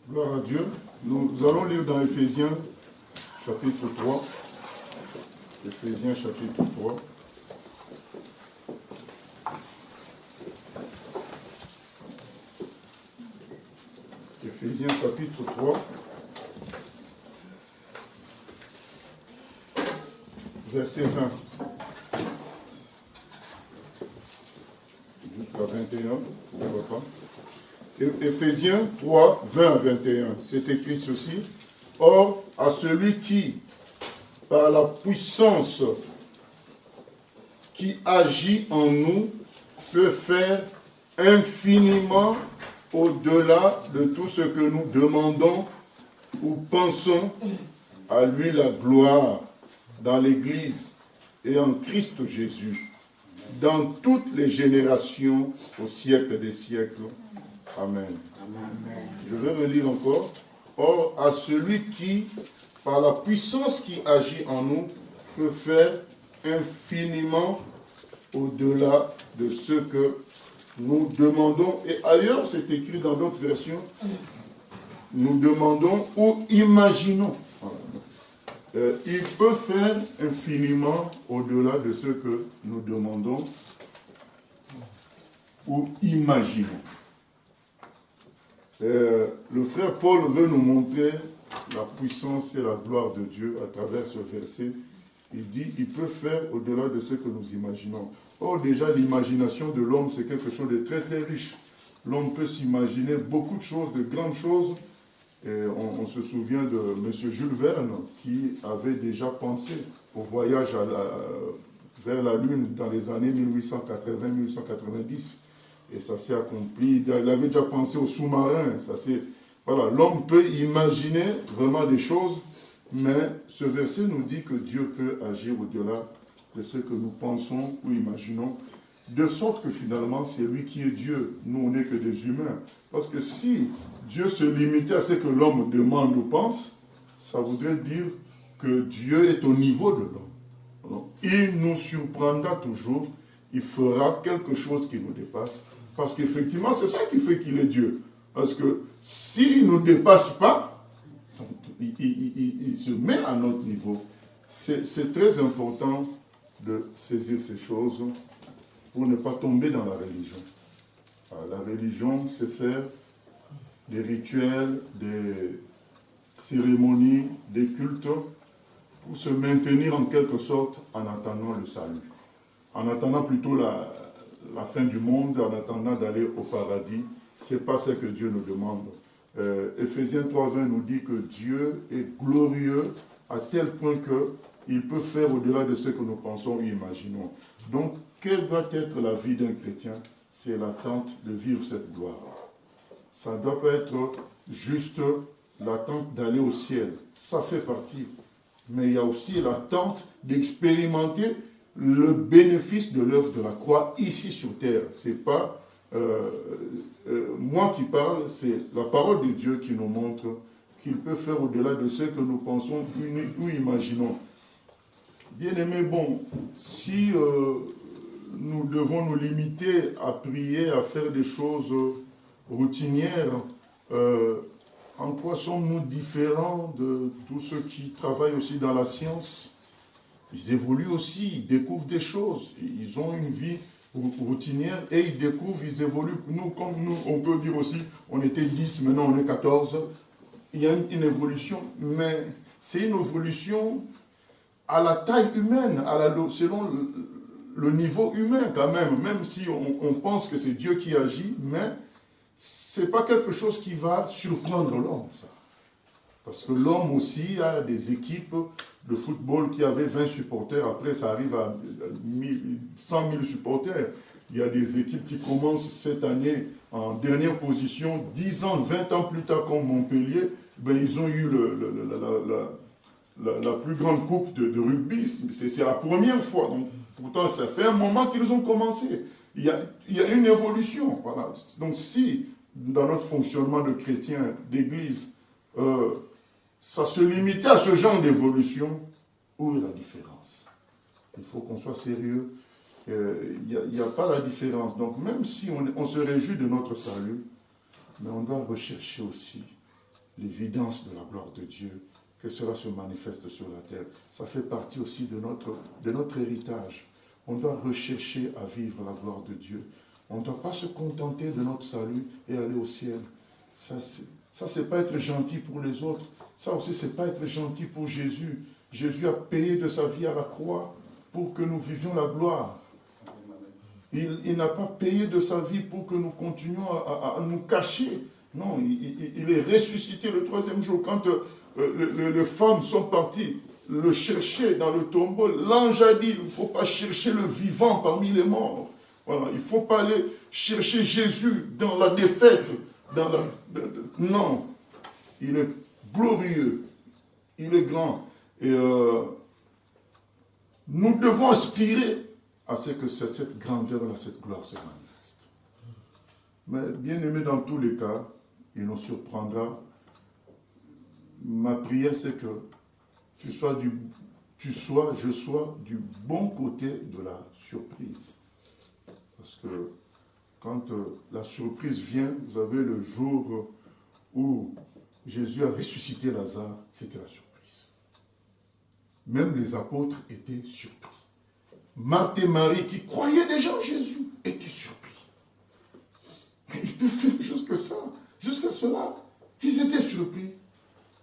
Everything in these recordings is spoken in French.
Gloire à Dieu. Nous allons lire dans Éphésiens, chapitre 3. Éphésiens, chapitre 3. Éphésiens, chapitre 3. Verset 20. Jusqu'à 21. Pourquoi pas. Éphésiens 3, 20 à 21, c'est écrit ceci. Or, à celui qui, par la puissance qui agit en nous, peut faire infiniment au-delà de tout ce que nous demandons ou pensons, à lui la gloire dans l'Église et en Christ Jésus, dans toutes les générations, au siècle des siècles. Amen. Amen. Je vais relire encore. Or, à celui qui, par la puissance qui agit en nous, peut faire infiniment au-delà de ce que nous demandons. Et ailleurs, c'est écrit dans d'autres versions, nous demandons ou imaginons. Il peut faire infiniment au-delà de ce que nous demandons ou imaginons. Le frère Paul veut nous montrer la puissance et la gloire de Dieu à travers ce verset. Il dit, il peut faire au-delà de ce que nous imaginons. Or, déjà, l'imagination de l'homme, c'est quelque chose de très très riche. L'homme peut s'imaginer beaucoup de choses, de grandes choses. Et on se souvient de M. Jules Verne, qui avait déjà pensé au voyage vers la Lune dans les années 1880-1890. Et ça s'est accompli. Il avait déjà pensé aux sous-marins. Voilà, l'homme peut imaginer vraiment des choses, mais ce verset nous dit que Dieu peut agir au-delà de ce que nous pensons ou imaginons, de sorte que finalement, c'est lui qui est Dieu. Nous, on n'est que des humains. Parce que si Dieu se limitait à ce que l'homme demande ou pense, ça voudrait dire que Dieu est au niveau de l'homme. Il nous surprendra toujours, il fera quelque chose qui nous dépasse. Parce qu'effectivement, c'est ça qui fait qu'il est Dieu. Parce que s'il ne nous dépasse pas, il se met à notre niveau. C'est très important de saisir ces choses pour ne pas tomber dans la religion. La religion, c'est faire des rituels, des cérémonies, des cultes, pour se maintenir en quelque sorte en attendant le salut. En attendant plutôt la fin du monde, en attendant d'aller au paradis. Ce n'est pas ce que Dieu nous demande. Éphésiens 3,20 nous dit que Dieu est glorieux à tel point qu'il peut faire au-delà de ce que nous pensons ou imaginons. Donc, quelle doit être la vie d'un chrétien? C'est l'attente de vivre cette gloire. Ça ne doit pas être juste l'attente d'aller au ciel. Ça fait partie. Mais il y a aussi l'attente d'expérimenter le bénéfice de l'œuvre de la croix ici sur terre. Ce n'est pas moi qui parle, c'est la parole de Dieu qui nous montre qu'il peut faire au-delà de ce que nous pensons ou imaginons. Bien aimé, bon, si nous devons nous limiter à prier, à faire des choses routinières, en quoi sommes-nous différents de tous ceux qui travaillent aussi dans la science? Ils évoluent aussi, ils découvrent des choses, ils ont une vie routinière et ils découvrent, ils évoluent. Nous, comme nous, on peut dire aussi, on était 10, maintenant on est 14. Il y a une évolution, mais c'est une évolution à la taille humaine, selon le niveau humain quand même si on pense que c'est Dieu qui agit, mais ce n'est pas quelque chose qui va surprendre l'homme, ça. Parce que l'homme aussi a des équipes de football qui avaient 20 supporters, après ça arrive à 100 000 supporters. Il y a des équipes qui commencent cette année en dernière position, 10 ans, 20 ans plus tard comme Montpellier, ben ils ont eu la plus grande coupe de rugby. C'est la première fois. Donc, pourtant, ça fait un moment qu'ils ont commencé. Il y a une évolution. Voilà. Donc si, dans notre fonctionnement de chrétien, d'église, ça se limitait à ce genre d'évolution, où est la différence? Il faut qu'on soit sérieux. Il n'y a pas la différence. Donc même si on se réjouit de notre salut, mais on doit rechercher aussi l'évidence de la gloire de Dieu, que cela se manifeste sur la terre. Ça fait partie aussi de notre héritage. On doit rechercher à vivre la gloire de Dieu. On ne doit pas se contenter de notre salut et aller au ciel. Ça, c'est pas être gentil pour les autres. Ça aussi, c'est pas être gentil pour Jésus. Jésus a payé de sa vie à la croix pour que nous vivions la gloire. Il n'a pas payé de sa vie pour que nous continuions à nous cacher. Non, il est ressuscité le troisième jour. Quand les femmes sont parties le chercher dans le tombeau, l'ange a dit, il ne faut pas chercher le vivant parmi les morts. Voilà, il ne faut pas aller chercher Jésus dans la défaite. Non, il est glorieux, il est grand. Et nous devons aspirer à ce que cette grandeur-là, cette gloire se manifeste. Mais bien aimé, dans tous les cas, il nous surprendra. Ma prière, c'est que je sois du bon côté de la surprise. Parce que quand la surprise vient, vous savez, le jour où Jésus a ressuscité Lazare, c'était la surprise. Même les apôtres étaient surpris. Marthe et Marie, qui croyaient déjà en Jésus, étaient surpris. Mais il peut faire jusqu'à cela. Ils étaient surpris.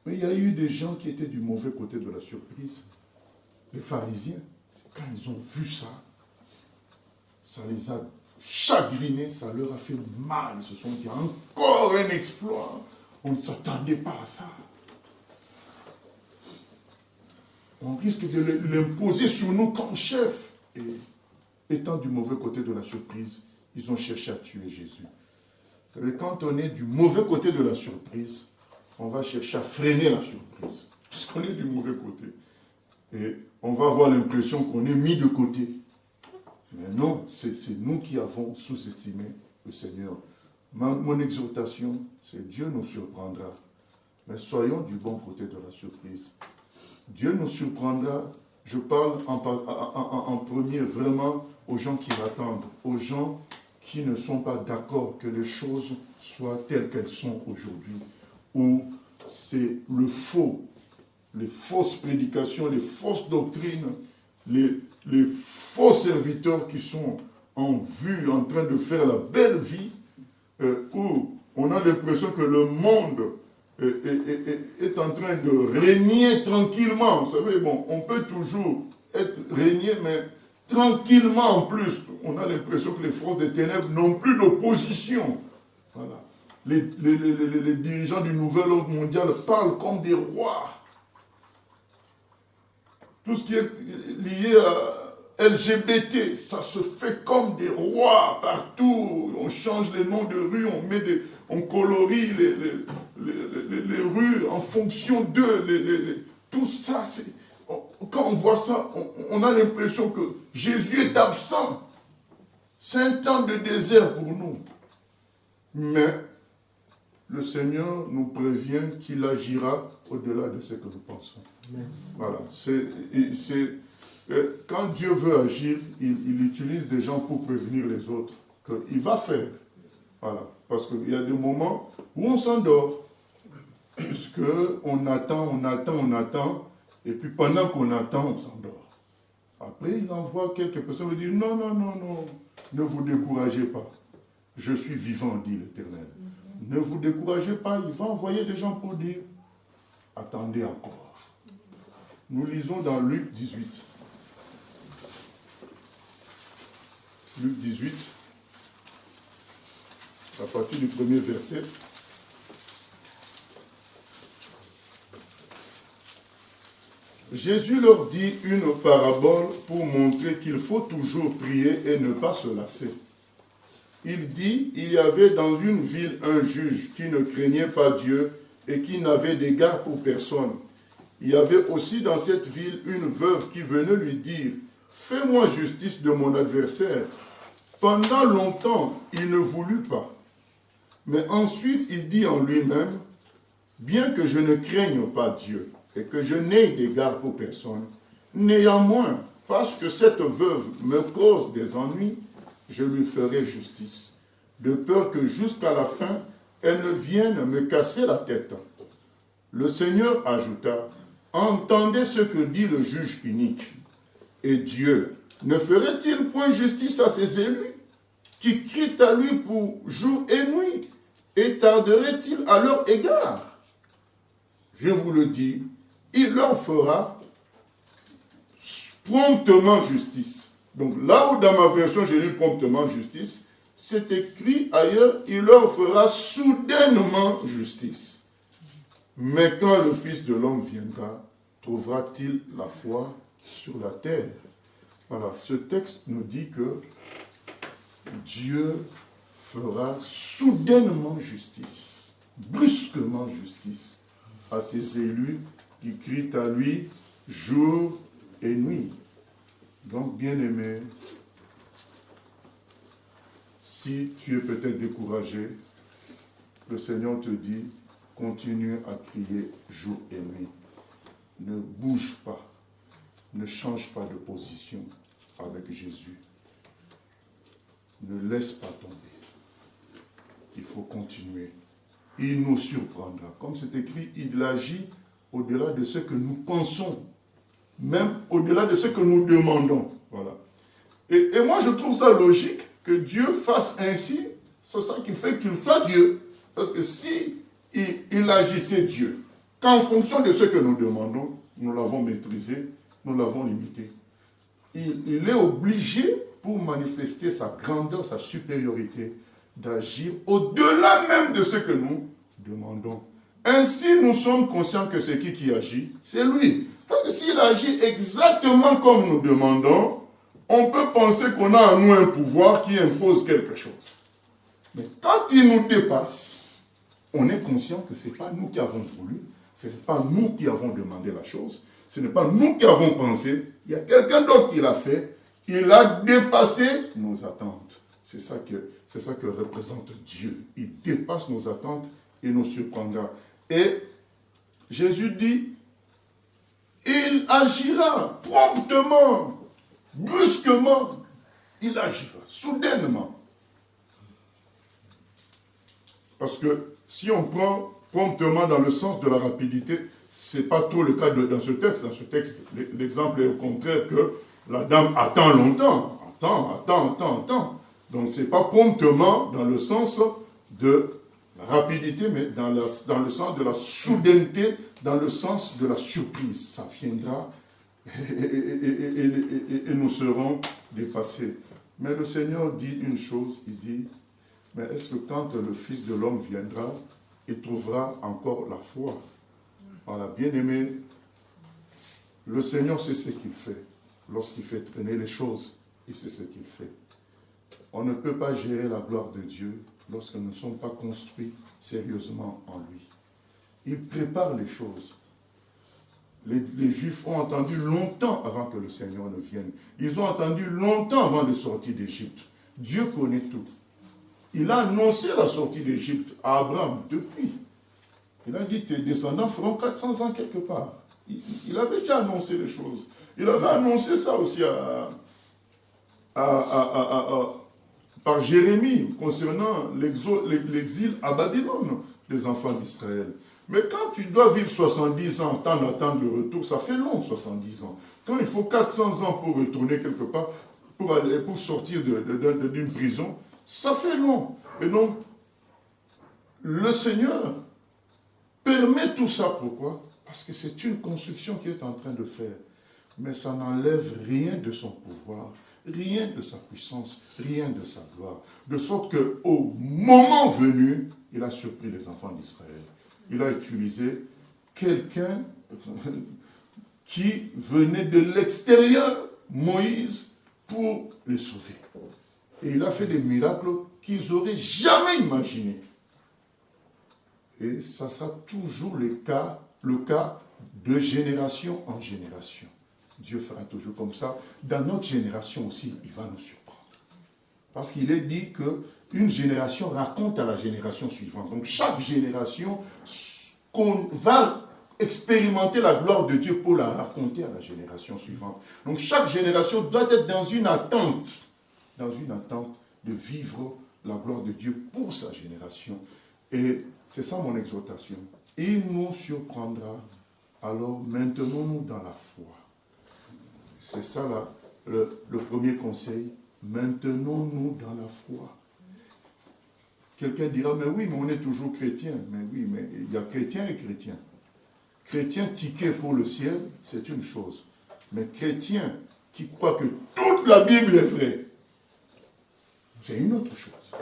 Mais il y a eu des gens qui étaient du mauvais côté de la surprise. Les pharisiens, quand ils ont vu ça, ça les a chagrinés, ça leur a fait mal. Ils se sont dit, encore un exploit. On ne s'attendait pas à ça. On risque de l'imposer sur nous comme chef. Et étant du mauvais côté de la surprise, ils ont cherché à tuer Jésus. Et quand on est du mauvais côté de la surprise, on va chercher à freiner la surprise, puisqu'on est du mauvais côté. Et on va avoir l'impression qu'on est mis de côté. Mais non, c'est nous qui avons sous-estimé le Seigneur. Mon exhortation, c'est Dieu nous surprendra. Mais soyons du bon côté de la surprise. Dieu nous surprendra. Je parle en premier vraiment aux gens qui l'attendent, aux gens qui ne sont pas d'accord que les choses soient telles qu'elles sont aujourd'hui, où c'est le faux, les fausses prédications, les fausses doctrines, les faux serviteurs qui sont en vue, en train de faire la belle vie, où on a l'impression que le monde est en train de régner tranquillement. Vous savez, bon, on peut toujours régner, mais tranquillement en plus. On a l'impression que les forces des ténèbres n'ont plus d'opposition. Voilà. Les dirigeants du nouvel ordre mondial parlent comme des rois. Tout ce qui est lié à LGBT, ça se fait comme des rois partout. On change les noms de rues, on colorie les rues en fonction d'eux. Tout ça, quand on voit ça, on a l'impression que Jésus est absent. C'est un temps de désert pour nous. Mais le Seigneur nous prévient qu'il agira au-delà de ce que nous pensons. Amen. Voilà. Quand Dieu veut agir, il utilise des gens pour prévenir les autres qu'il va faire. Voilà. Parce qu'il y a des moments où on s'endort. Puisqu'on attend, et puis pendant qu'on attend, on s'endort. Après, il envoie quelques personnes et dit, non, ne vous découragez pas. Je suis vivant, dit l'Éternel. Ne vous découragez pas, il va envoyer des gens pour dire, attendez encore. Nous lisons dans Luc 18. Luc 18, à partir du premier verset. Jésus leur dit une parabole pour montrer qu'il faut toujours prier et ne pas se lasser. Il dit, il y avait dans une ville un juge qui ne craignait pas Dieu et qui n'avait d'égard pour personne. Il y avait aussi dans cette ville une veuve qui venait lui dire, « Fais-moi justice de mon adversaire. » Pendant longtemps, il ne voulut pas. Mais ensuite, il dit en lui-même, « Bien que je ne craigne pas Dieu et que je n'ai d'égard pour personne, néanmoins, parce que cette veuve me cause des ennuis, je lui ferai justice, de peur que jusqu'à la fin, elle ne vienne me casser la tête. » Le Seigneur ajouta, entendez ce que dit le juge unique. Et Dieu ne ferait-il point justice à ses élus, qui crient à lui pour jour et nuit, et tarderait-il à leur égard? Je vous le dis, il leur fera promptement justice. Donc là où dans ma version j'ai lu promptement justice, c'est écrit ailleurs, il leur fera soudainement justice. Mais quand le Fils de l'homme viendra, trouvera-t-il la foi sur la terre? Voilà, ce texte nous dit que Dieu fera soudainement justice, brusquement justice à ses élus qui crient à lui jour et nuit. Donc, bien-aimé, si tu es peut-être découragé, le Seigneur te dit, continue à prier jour et nuit. Ne bouge pas, ne change pas de position avec Jésus. Ne laisse pas tomber. Il faut continuer. Il nous surprendra. Comme c'est écrit, il agit au-delà de ce que nous pensons, même au-delà de ce que nous demandons. Voilà. Et moi, je trouve ça logique que Dieu fasse ainsi. C'est ça qui fait qu'il soit Dieu. Parce que si il agissait Dieu, qu'en fonction de ce que nous demandons, nous l'avons maîtrisé, nous l'avons limité. Il est obligé, pour manifester sa grandeur, sa supériorité, d'agir au-delà même de ce que nous demandons. Ainsi, nous sommes conscients que c'est qui agit? C'est lui. Parce que s'il agit exactement comme nous demandons, on peut penser qu'on a en nous un pouvoir qui impose quelque chose. Mais quand il nous dépasse, on est conscient que ce n'est pas nous qui avons voulu, ce n'est pas nous qui avons demandé la chose, ce n'est pas nous qui avons pensé, il y a quelqu'un d'autre qui l'a fait, il a dépassé nos attentes. C'est ça que représente Dieu. Il dépasse nos attentes et nous surprendra. Et Jésus dit, il agira promptement, brusquement, il agira, soudainement. Parce que si on prend promptement dans le sens de la rapidité, ce n'est pas trop le cas dans ce texte. Dans ce texte, l'exemple est au contraire que la dame attend longtemps. Attend. Donc ce n'est pas promptement dans le sens de la rapidité, mais dans le sens de la soudaineté, dans le sens de la surprise. Ça viendra et nous serons dépassés. Mais le Seigneur dit une chose, il dit, mais est-ce que quand le Fils de l'homme viendra, il trouvera encore la foi? Voilà, bien-aimé, le Seigneur sait ce qu'il fait. Lorsqu'il fait traîner les choses, il sait ce qu'il fait. On ne peut pas gérer la gloire de Dieu lorsque nous ne sommes pas construits sérieusement en lui. Il prépare les choses. Les Juifs ont attendu longtemps avant que le Seigneur ne vienne. Ils ont attendu longtemps avant de sortir d'Égypte. Dieu connaît tout. Il a annoncé la sortie d'Égypte à Abraham depuis. Il a dit, tes descendants feront 400 ans quelque part. Il avait déjà annoncé les choses. Il avait annoncé ça aussi par Jérémie concernant l'exil à Babylone des enfants d'Israël. Mais quand tu dois vivre 70 ans, tant d'attente de retour, ça fait long 70 ans. Quand il faut 400 ans pour retourner quelque part, pour sortir d'une prison, ça fait long. Et donc, le Seigneur permet tout ça. Pourquoi? Parce que c'est une construction qu'il est en train de faire. Mais ça n'enlève rien de son pouvoir, rien de sa puissance, rien de sa gloire. De sorte qu'au moment venu, il a surpris les enfants d'Israël. Il a utilisé quelqu'un qui venait de l'extérieur, Moïse, pour les sauver. Et il a fait des miracles qu'ils n'auraient jamais imaginés. Et ça sera toujours le cas de génération en génération. Dieu fera toujours comme ça. Dans notre génération aussi, il va nous surprendre. Parce qu'il est dit qu'une génération raconte à la génération suivante. Donc chaque génération va expérimenter la gloire de Dieu pour la raconter à la génération suivante. Donc chaque génération doit être dans une attente de vivre la gloire de Dieu pour sa génération. Et c'est ça mon exhortation. il nous surprendra. Alors maintenons-nous dans la foi. C'est ça là, le premier conseil. Maintenons-nous dans la foi. Quelqu'un dira, mais oui, mais on est toujours chrétien. Mais oui, mais il y a chrétien et chrétien. Chrétien ticket pour le ciel, c'est une chose. Mais chrétien qui croit que toute la Bible est vraie, c'est une autre chose.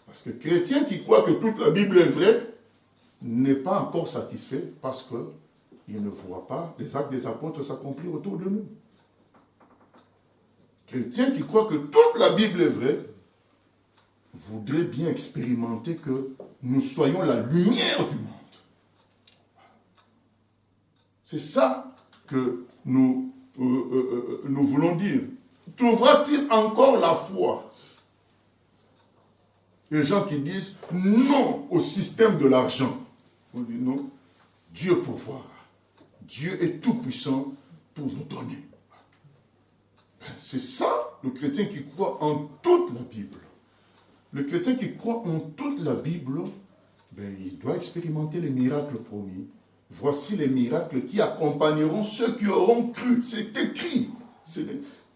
Parce que chrétien qui croit que toute la Bible est vraie n'est pas encore satisfait parce qu'il ne voit pas les actes des apôtres s'accomplir autour de nous. Chrétien qui croit que toute la Bible est vraie voudrait bien expérimenter que nous soyons la lumière du monde. C'est ça que nous voulons dire. Trouvera-t-il encore la foi? Les gens qui disent non au système de l'argent. On dit non, Dieu pourvoira. Dieu est tout puissant pour nous donner. C'est ça, le chrétien qui croit en toute la Bible. Le chrétien qui croit en toute la Bible, il doit expérimenter les miracles promis. Voici les miracles qui accompagneront ceux qui auront cru. C'est écrit. C'est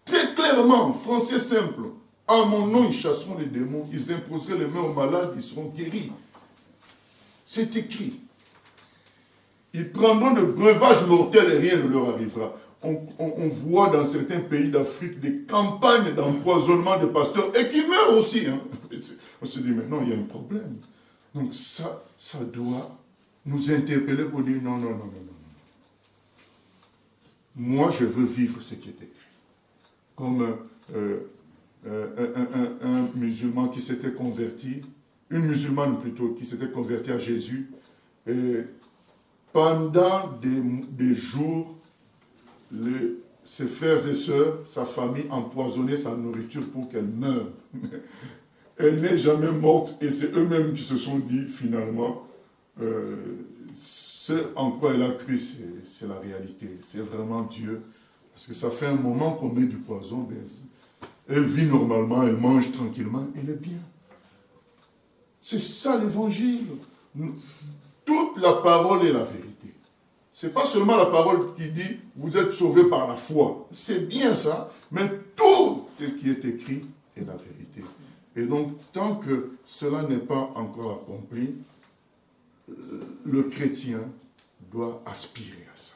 très clairement, français simple. En mon nom, ils chasseront les démons. Ils imposeraient les mains aux malades, ils seront guéris. C'est écrit. Ils prendront de breuvages mortels et rien ne leur arrivera. On voit dans certains pays d'Afrique des campagnes d'empoisonnement de pasteurs et qui meurent aussi. Hein. On se dit, mais non, il y a un problème. Donc ça doit nous interpeller pour dire non. Moi, je veux vivre ce qui est écrit. Comme un musulman qui s'était converti, une musulmane plutôt, qui s'était convertie à Jésus, et pendant des jours, ses frères et sœurs, sa famille empoisonnaient sa nourriture pour qu'elle meure. Elle n'est jamais morte et c'est eux-mêmes qui se sont dit finalement, ce en quoi elle a cru, c'est la réalité, c'est vraiment Dieu. Parce que ça fait un moment qu'on met du poison, elle vit normalement, elle mange tranquillement, elle est bien. C'est ça l'évangile. Toute la parole est la vérité. Ce n'est pas seulement la parole qui dit « vous êtes sauvés par la foi ». C'est bien ça, mais tout ce qui est écrit est la vérité. Et donc, tant que cela n'est pas encore accompli, le chrétien doit aspirer à ça.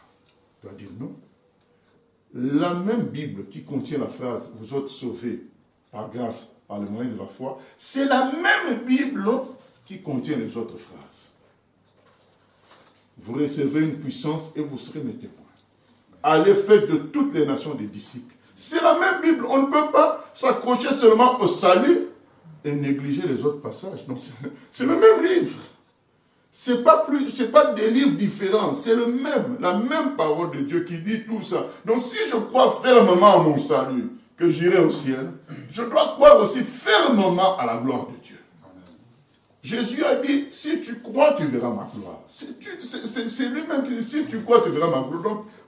Il doit dire non. La même Bible qui contient la phrase « vous êtes sauvés par grâce, par le moyen de la foi », c'est la même Bible qui contient les autres phrases. Vous recevrez une puissance et vous serez mes témoins. Allez, faites de toutes les nations des disciples. C'est la même Bible. On ne peut pas s'accrocher seulement au salut et négliger les autres passages. Donc, c'est le même livre. Ce n'est pas des livres différents. C'est la même parole de Dieu qui dit tout ça. Donc, si je crois fermement à mon salut, que j'irai au ciel, je dois croire aussi fermement à la gloire de Dieu. Jésus a dit, si tu crois, tu verras ma gloire. C'est lui-même qui dit, si tu crois, tu verras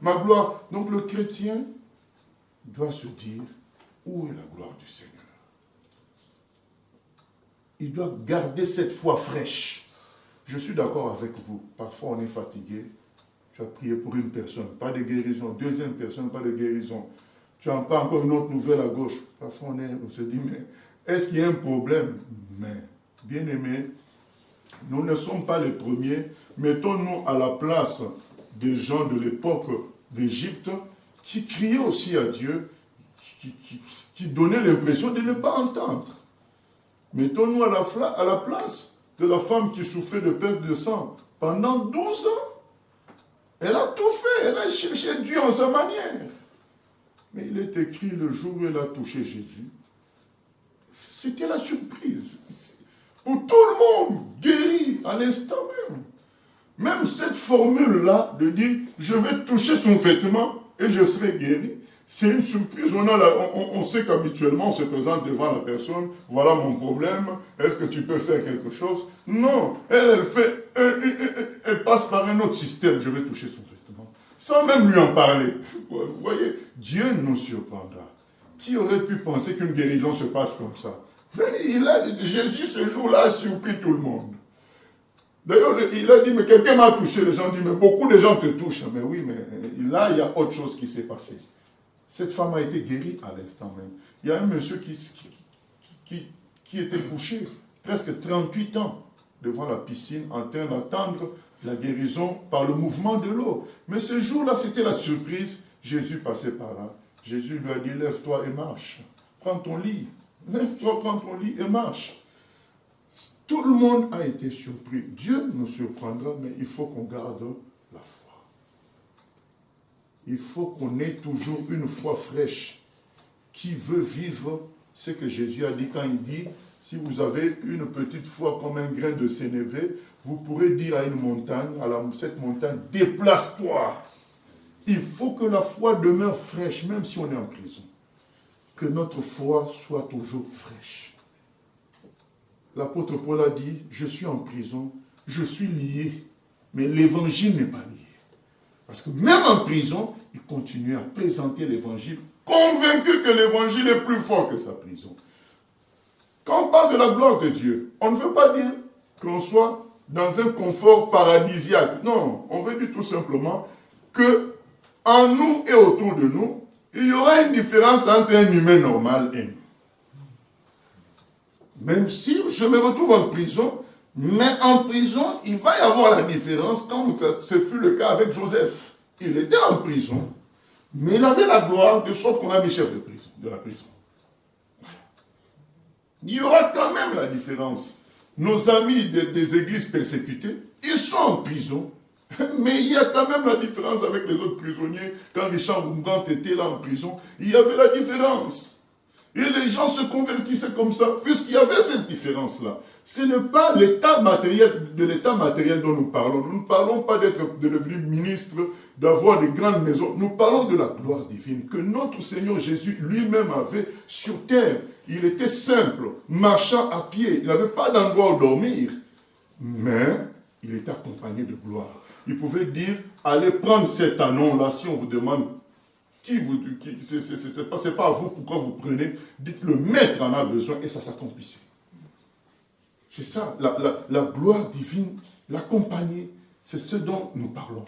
ma gloire. Donc le chrétien doit se dire, où est la gloire du Seigneur? Il doit garder cette foi fraîche. Je suis d'accord avec vous. Parfois, on est fatigué. Tu as prié pour une personne, pas de guérison. Deuxième personne, pas de guérison. Tu n'as pas encore une autre nouvelle à gauche. Parfois, on se dit, mais est-ce qu'il y a un problème? Mais bien-aimés, nous ne sommes pas les premiers. Mettons-nous à la place des gens de l'époque d'Égypte qui criaient aussi à Dieu, qui donnaient l'impression de ne pas entendre. Mettons-nous à la place de la femme qui souffrait de perte de sang pendant 12 ans. Elle a tout fait, elle a cherché Dieu en sa manière. Mais il est écrit le jour où elle a touché Jésus. C'était la surprise. Pour tout le monde, guéri à l'instant même. Même cette formule-là de dire « je vais toucher son vêtement et je serai guéri », c'est une surprise. On sait qu'habituellement, on se présente devant la personne, « voilà mon problème, est-ce que tu peux faire quelque chose ?» Non, elle passe par un autre système, « je vais toucher son vêtement », sans même lui en parler. Vous voyez, Dieu nous surprendra. Qui aurait pu penser qu'une guérison se passe comme ça? Jésus, ce jour-là, a surpris tout le monde. D'ailleurs, il a dit, mais quelqu'un m'a touché. Les gens disent, mais beaucoup de gens te touchent. Mais oui, mais là, il y a autre chose qui s'est passé. Cette femme a été guérie à l'instant même. Il y a un monsieur qui était couché presque 38 ans devant la piscine en train d'attendre la guérison par le mouvement de l'eau. Mais ce jour-là, c'était la surprise. Jésus passait par là. Jésus lui a dit, lève-toi et marche. Prends ton lit. Lève-toi, prends ton lit et marche. Tout le monde a été surpris. Dieu nous surprendra, mais il faut qu'on garde la foi. Il faut qu'on ait toujours une foi fraîche qui veut vivre ce que Jésus a dit quand il dit, si vous avez une petite foi comme un grain de sénévé, vous pourrez dire à une montagne, cette montagne, déplace-toi. Il faut que la foi demeure fraîche, même si on est en prison. Que notre foi soit toujours fraîche. L'apôtre Paul a dit, je suis en prison, je suis lié, mais l'évangile n'est pas lié. Parce que même en prison, il continue à présenter l'évangile, convaincu que l'évangile est plus fort que sa prison. Quand on parle de la gloire de Dieu, on ne veut pas dire qu'on soit dans un confort paradisiaque. Non, on veut dire tout simplement que en nous et autour de nous, il y aura une différence entre un humain normal et nous. Même si je me retrouve en prison, mais en prison, il va y avoir la différence comme ce fut le cas avec Joseph. Il était en prison, mais il avait la gloire de sorte qu'on a mis chef de la prison. Il y aura quand même la différence. Nos amis des églises persécutées, ils sont en prison, mais il y a quand même la différence avec les autres prisonniers. Quand Richard Boumgant était là en prison, il y avait la différence. Et les gens se convertissaient comme ça, puisqu'il y avait cette différence-là. Ce n'est pas l'état matériel dont nous parlons. Nous ne parlons pas de devenir ministre, d'avoir des grandes maisons. Nous parlons de la gloire divine que notre Seigneur Jésus lui-même avait sur terre. Il était simple, marchant à pied. Il n'avait pas d'endroit où dormir. Mais il était accompagné de gloire. Il pouvait dire, allez prendre cet anon-là si on vous demande c'est pas à vous pourquoi vous prenez, dites le maître en a besoin et ça s'accomplissait. C'est ça, la gloire divine, l'accompagner, c'est ce dont nous parlons.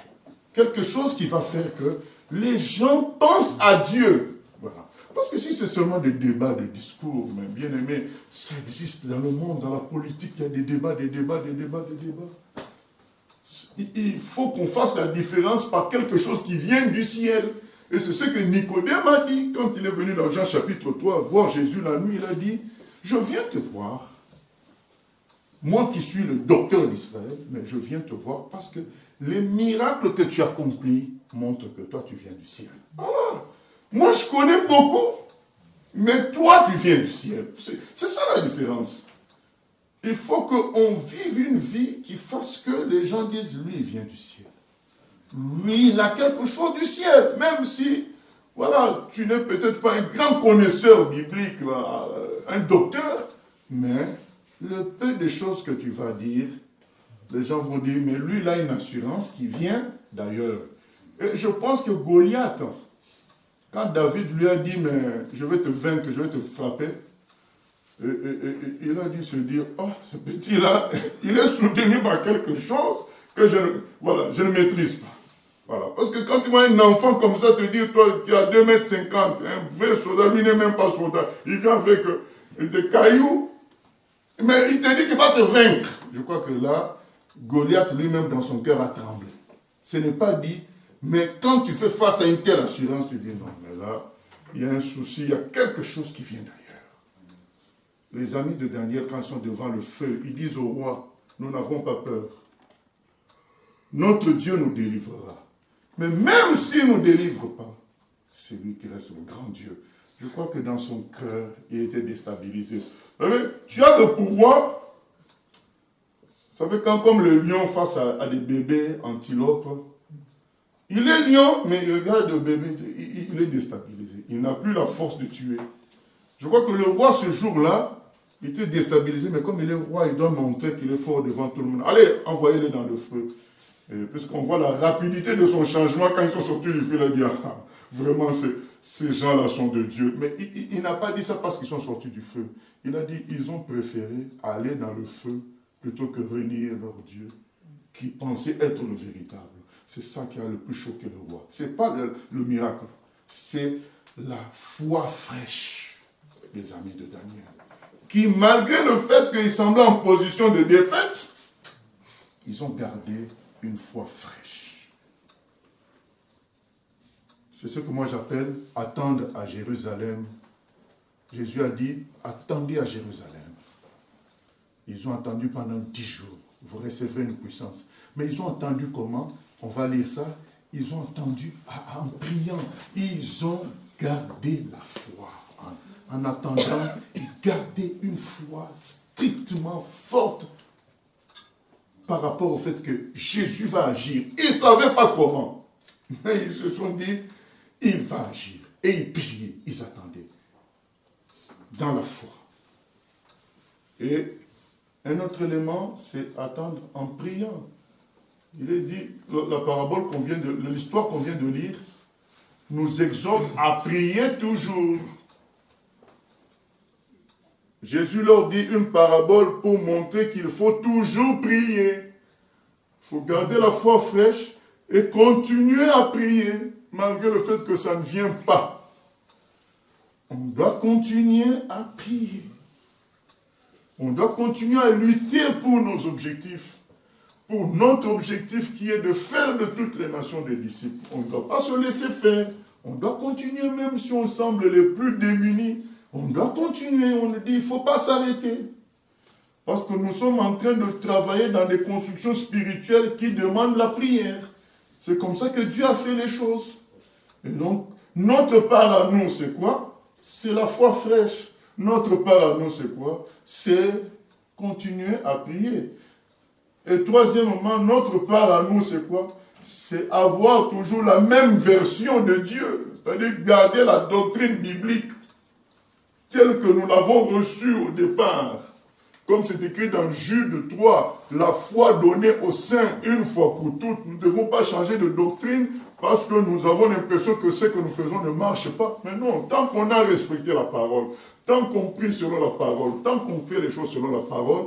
Quelque chose qui va faire que les gens pensent à Dieu. Voilà. Parce que si c'est seulement des débats, des discours, mais bien aimé, ça existe dans le monde, dans la politique, il y a des débats. Il faut qu'on fasse la différence par quelque chose qui vient du ciel. Et c'est ce que Nicodème a dit quand il est venu dans Jean chapitre 3, voir Jésus la nuit. Il a dit, je viens te voir, moi qui suis le docteur d'Israël, mais je viens te voir parce que les miracles que tu accomplis montrent que toi tu viens du ciel. Alors, moi je connais beaucoup, mais toi tu viens du ciel. C'est ça la différence. Il faut qu'on vive une vie qui fasse que les gens disent, lui il vient du ciel. Lui, il a quelque chose du ciel, même si, voilà, tu n'es peut-être pas un grand connaisseur biblique, un docteur, mais le peu de choses que tu vas dire, les gens vont dire, mais lui, il a une assurance qui vient d'ailleurs. Et je pense que Goliath, quand David lui a dit, mais je vais te vaincre, je vais te frapper, il a dû se dire, oh, ce petit-là, il est soutenu par quelque chose que je ne maîtrise pas. Voilà. Parce que quand tu vois un enfant comme ça te dire, toi, tu as 2,50 m, un vrai soldat, lui n'est même pas soldat, il vient avec des cailloux, mais il te dit qu'il va te vaincre. Je crois que là, Goliath lui-même dans son cœur a tremblé. Ce n'est pas dit, mais quand tu fais face à une telle assurance, tu dis non, mais là, il y a un souci, il y a quelque chose qui vient d'ailleurs. Les amis de Daniel, quand ils sont devant le feu, ils disent au roi, nous n'avons pas peur. Notre Dieu nous délivrera. Mais même s'il ne nous délivre pas, c'est lui qui reste le grand Dieu. Je crois que dans son cœur, il était déstabilisé. Vous savez, tu as le pouvoir. Vous savez, quand comme le lion face à des bébés antilopes, il est lion, mais il regarde le bébé, il est déstabilisé. Il n'a plus la force de tuer. Je crois que le roi, ce jour-là, il était déstabilisé, mais comme il est roi, il doit montrer qu'il est fort devant tout le monde. Allez, envoyez-le dans le feu. Puisqu'on voit la rapidité de son changement, quand ils sont sortis du feu, il a dit, ah, vraiment, ces gens-là sont de Dieu. Mais il n'a pas dit ça parce qu'ils sont sortis du feu. Il a dit, ils ont préféré aller dans le feu plutôt que renier leur Dieu, qui pensait être le véritable. C'est ça qui a le plus choqué le roi. Ce n'est pas le miracle, c'est la foi fraîche, les amis de Daniel, qui, malgré le fait qu'ils semblaient en position de défaite, ils ont gardé une foi fraîche. C'est ce que moi j'appelle attendre à Jérusalem. Jésus a dit, attendez à Jérusalem. Ils ont attendu pendant 10 jours. Vous recevrez une puissance. Mais ils ont attendu comment? On va lire ça. Ils ont attendu en priant. Ils ont gardé la foi. En attendant, ils gardaient une foi strictement forte par rapport au fait que Jésus va agir. Ils ne savaient pas comment. Mais ils se sont dit, il va agir. Et ils priaient, ils attendaient. Dans la foi. Et un autre élément, c'est attendre en priant. Il est dit, la parabole qu'on vient de, l'histoire qu'on vient de lire, nous exhorte à prier toujours. Jésus leur dit une parabole pour montrer qu'il faut toujours prier. Il faut garder la foi fraîche et continuer à prier, malgré le fait que ça ne vient pas. On doit continuer à prier. On doit continuer à lutter pour nos objectifs. Pour notre objectif qui est de faire de toutes les nations des disciples. On ne doit pas se laisser faire. On doit continuer même si on semble les plus démunis. On doit continuer. On dit il ne faut pas s'arrêter. Parce que nous sommes en train de travailler dans des constructions spirituelles qui demandent la prière. C'est comme ça que Dieu a fait les choses. Et donc, notre part à nous, c'est quoi? C'est la foi fraîche. Notre part à nous, c'est quoi? C'est continuer à prier. Et troisièmement, notre part à nous, c'est quoi? C'est avoir toujours la même version de Dieu. C'est-à-dire garder la doctrine biblique telle que nous l'avons reçue au départ. Comme c'est écrit dans Jude 3, la foi donnée aux saints une fois pour toutes. Nous ne devons pas changer de doctrine parce que nous avons l'impression que ce que nous faisons ne marche pas. Mais non, tant qu'on a respecté la parole, tant qu'on prie selon la parole, tant qu'on fait les choses selon la parole,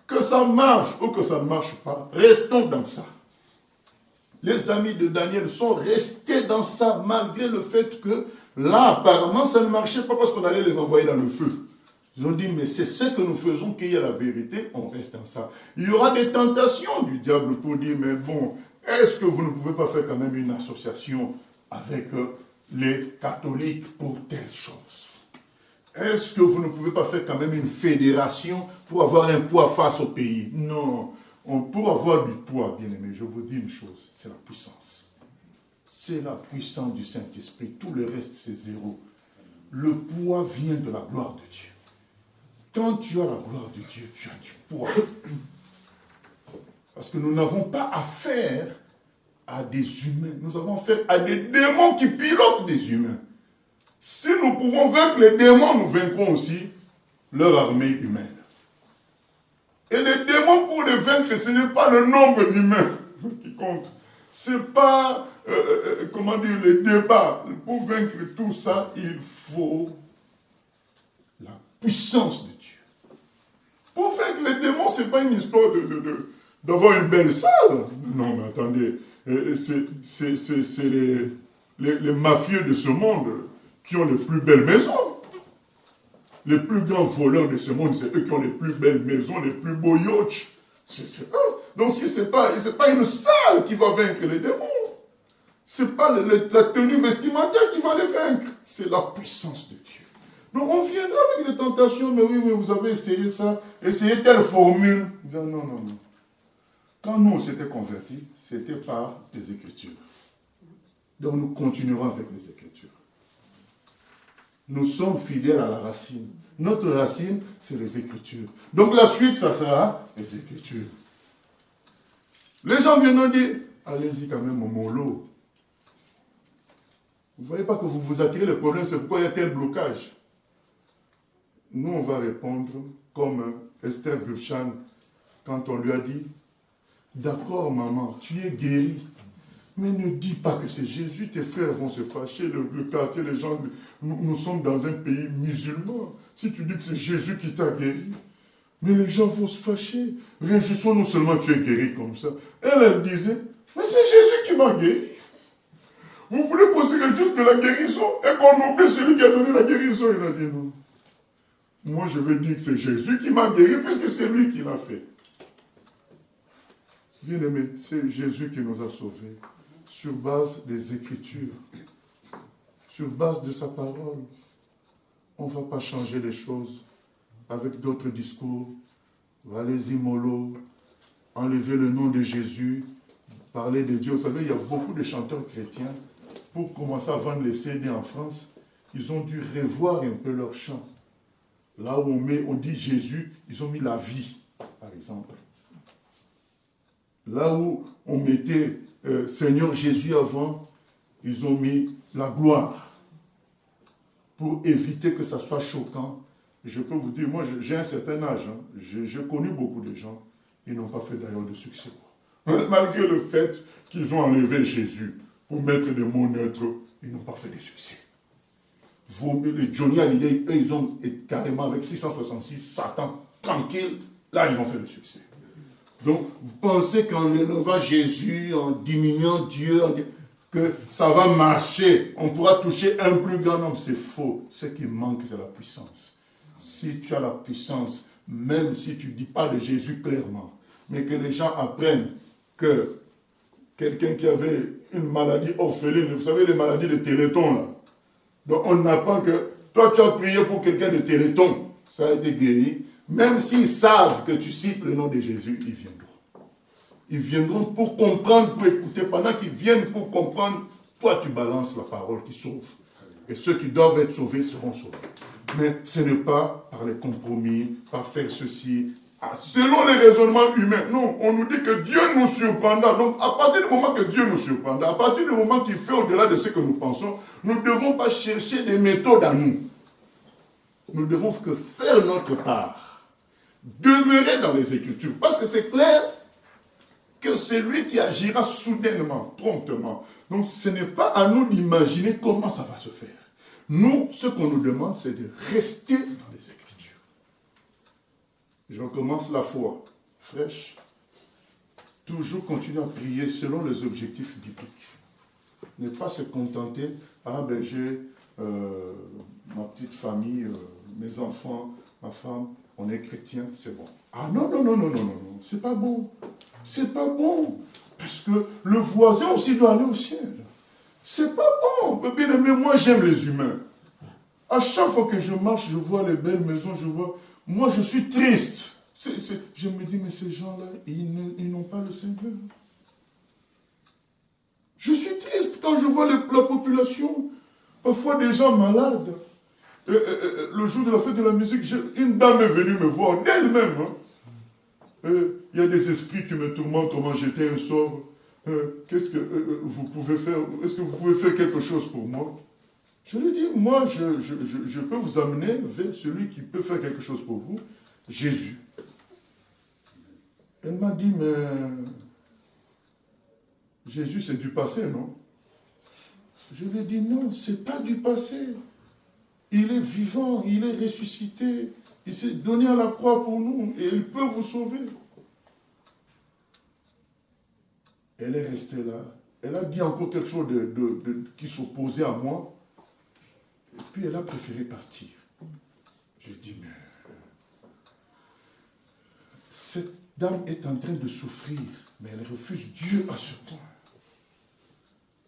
que ça marche ou que ça ne marche pas, restons dans ça. Les amis de Daniel sont restés dans ça malgré le fait que là, apparemment, ça ne marchait pas parce qu'on allait les envoyer dans le feu. Ils ont dit, mais c'est ce que nous faisons qu'il y a la vérité, on reste dans ça. Il y aura des tentations du diable pour dire, mais bon, est-ce que vous ne pouvez pas faire quand même une association avec les catholiques pour telle chose? Est-ce que vous ne pouvez pas faire quand même une fédération pour avoir un poids face au pays? Non. Pour avoir du poids, bien aimé, je vous dis une chose, c'est la puissance. C'est la puissance du Saint-Esprit. Tout le reste, c'est zéro. Le poids vient de la gloire de Dieu. Quand tu as la gloire de Dieu, tu as du poids. Parce que nous n'avons pas affaire à des humains. Nous avons affaire à des démons qui pilotent des humains. Si nous pouvons vaincre les démons, nous vaincrons aussi leur armée humaine. Et les démons, pour les vaincre, ce n'est pas le nombre d'humains qui compte. Ce n'est pas, comment dire, les débats. Pour vaincre tout ça, il faut la puissance de Dieu. Pour vaincre les démons, ce n'est pas une histoire d'avoir une belle salle. Non, mais attendez, c'est les mafieux de ce monde qui ont les plus belles maisons. Les plus grands voleurs de ce monde, c'est eux qui ont les plus belles maisons, les plus beaux yachts. C'est eux. Donc si ce n'est pas une salle qui va vaincre les démons, ce n'est pas la tenue vestimentaire qui va les vaincre, c'est la puissance de Dieu. Donc on viendra avec des tentations, mais oui, mais vous avez essayé ça, essayé telle formule. Non, non, non. Quand nous on s'était convertis, c'était par des Écritures. Donc nous continuerons avec les Écritures. Nous sommes fidèles à la racine. Notre racine, c'est les Écritures. Donc la suite, ça sera les Écritures. Les gens viennent dire, allez-y quand même au mollo. Vous ne voyez pas que vous vous attirez le problème, c'est pourquoi il y a tel blocage. Nous, on va répondre comme Esther Burchan, quand on lui a dit, d'accord maman, tu es guérie. Mais ne dis pas que c'est Jésus, tes frères vont se fâcher, le quartier, les gens, nous sommes dans un pays musulman. Si tu dis que c'est Jésus qui t'a guéri, Mais les gens vont se fâcher. Réjouissons-nous seulement, tu es guéri comme ça. Elle disait, mais c'est Jésus qui m'a guéri. Vous voulez qu'on se réjouisse de la guérison et qu'on oublie celui qui a donné la guérison? Il a dit non. Moi, je veux dire que c'est Jésus qui m'a guéri puisque c'est lui qui l'a fait. Bien-aimé, c'est Jésus qui nous a sauvés sur base des Écritures, sur base de sa parole. On ne va pas changer les choses avec d'autres discours. Allez-y mollo, enlever le nom de Jésus, parler de Dieu. Vous savez, il y a beaucoup de chanteurs chrétiens, pour commencer à vendre les CD en France, ils ont dû revoir un peu leur chant. Là où on dit Jésus, ils ont mis la vie, par exemple. Là où on mettait Seigneur Jésus avant, ils ont mis la gloire. Pour éviter que ça soit choquant. Je peux vous dire, moi j'ai un certain âge, hein. J'ai connu beaucoup de gens, ils n'ont pas fait d'ailleurs de succès. Malgré le fait qu'ils ont enlevé Jésus pour mettre des mots neutres, ils n'ont pas fait de succès. Les Johnny Hallyday, eux, ils ont été carrément avec 666, Satan, tranquille, là ils ont fait le succès. Donc, vous pensez qu'en élevant Jésus, en diminuant Dieu, que ça va marcher, on pourra toucher un plus grand nombre. C'est faux. Ce qui manque, c'est la puissance. Si tu as la puissance, même si tu ne dis pas de Jésus clairement, mais que les gens apprennent que quelqu'un qui avait une maladie orpheline, vous savez les maladies de Téléthon là, donc on apprend que toi tu as prié pour quelqu'un de Téléthon, ça a été guéri, même s'ils savent que tu cites le nom de Jésus, ils viendront. Ils viendront pour comprendre, pour écouter. Pendant qu'ils viennent pour comprendre, toi tu balances la parole qui sauve. Et ceux qui doivent être sauvés seront sauvés. Mais ce n'est pas par les compromis, par faire ceci, selon les raisonnements humains. Non, on nous dit que Dieu nous surprendra. Donc à partir du moment que Dieu nous surprendra, à partir du moment qu'il fait au-delà de ce que nous pensons, nous ne devons pas chercher des méthodes à nous. Nous devons que faire notre part. Demeurer dans les Écritures. Parce que c'est clair que c'est lui qui agira soudainement, promptement. Donc ce n'est pas à nous d'imaginer comment ça va se faire. Nous, ce qu'on nous demande, c'est de rester dans les Écritures. Je recommence la foi fraîche. Toujours continuer à prier selon les objectifs bibliques. Ne pas se contenter, j'ai ma petite famille, mes enfants, ma femme, on est chrétien, c'est bon. Ah non, c'est pas bon. C'est pas bon. Parce que le voisin aussi doit aller au ciel. C'est pas bon. Bien aimé, moi j'aime les humains. À chaque fois que je marche, je vois les belles maisons, moi je suis triste. Je me dis, mais ces gens-là, ils n'ont pas le Seigneur. Je suis triste quand je vois la population. Parfois des gens malades. Le jour de la fête de la musique, une dame est venue me voir d'elle-même. Il y a des esprits qui me tourmentent, on m'a jeté un sort. Qu'est-ce que vous pouvez faire? Est-ce que vous pouvez faire quelque chose pour moi? Je lui dis, moi, je peux vous amener vers celui qui peut faire quelque chose pour vous, Jésus. Elle m'a dit, mais Jésus, c'est du passé, non? Je lui ai dit, non, c'est pas du passé. Il est vivant, il est ressuscité. Il s'est donné à la croix pour nous et il peut vous sauver. Elle est restée là. Elle a dit encore quelque chose qui s'opposait à moi. Et puis elle a préféré partir. Je dis, mais cette dame est en train de souffrir, mais elle refuse Dieu à ce point.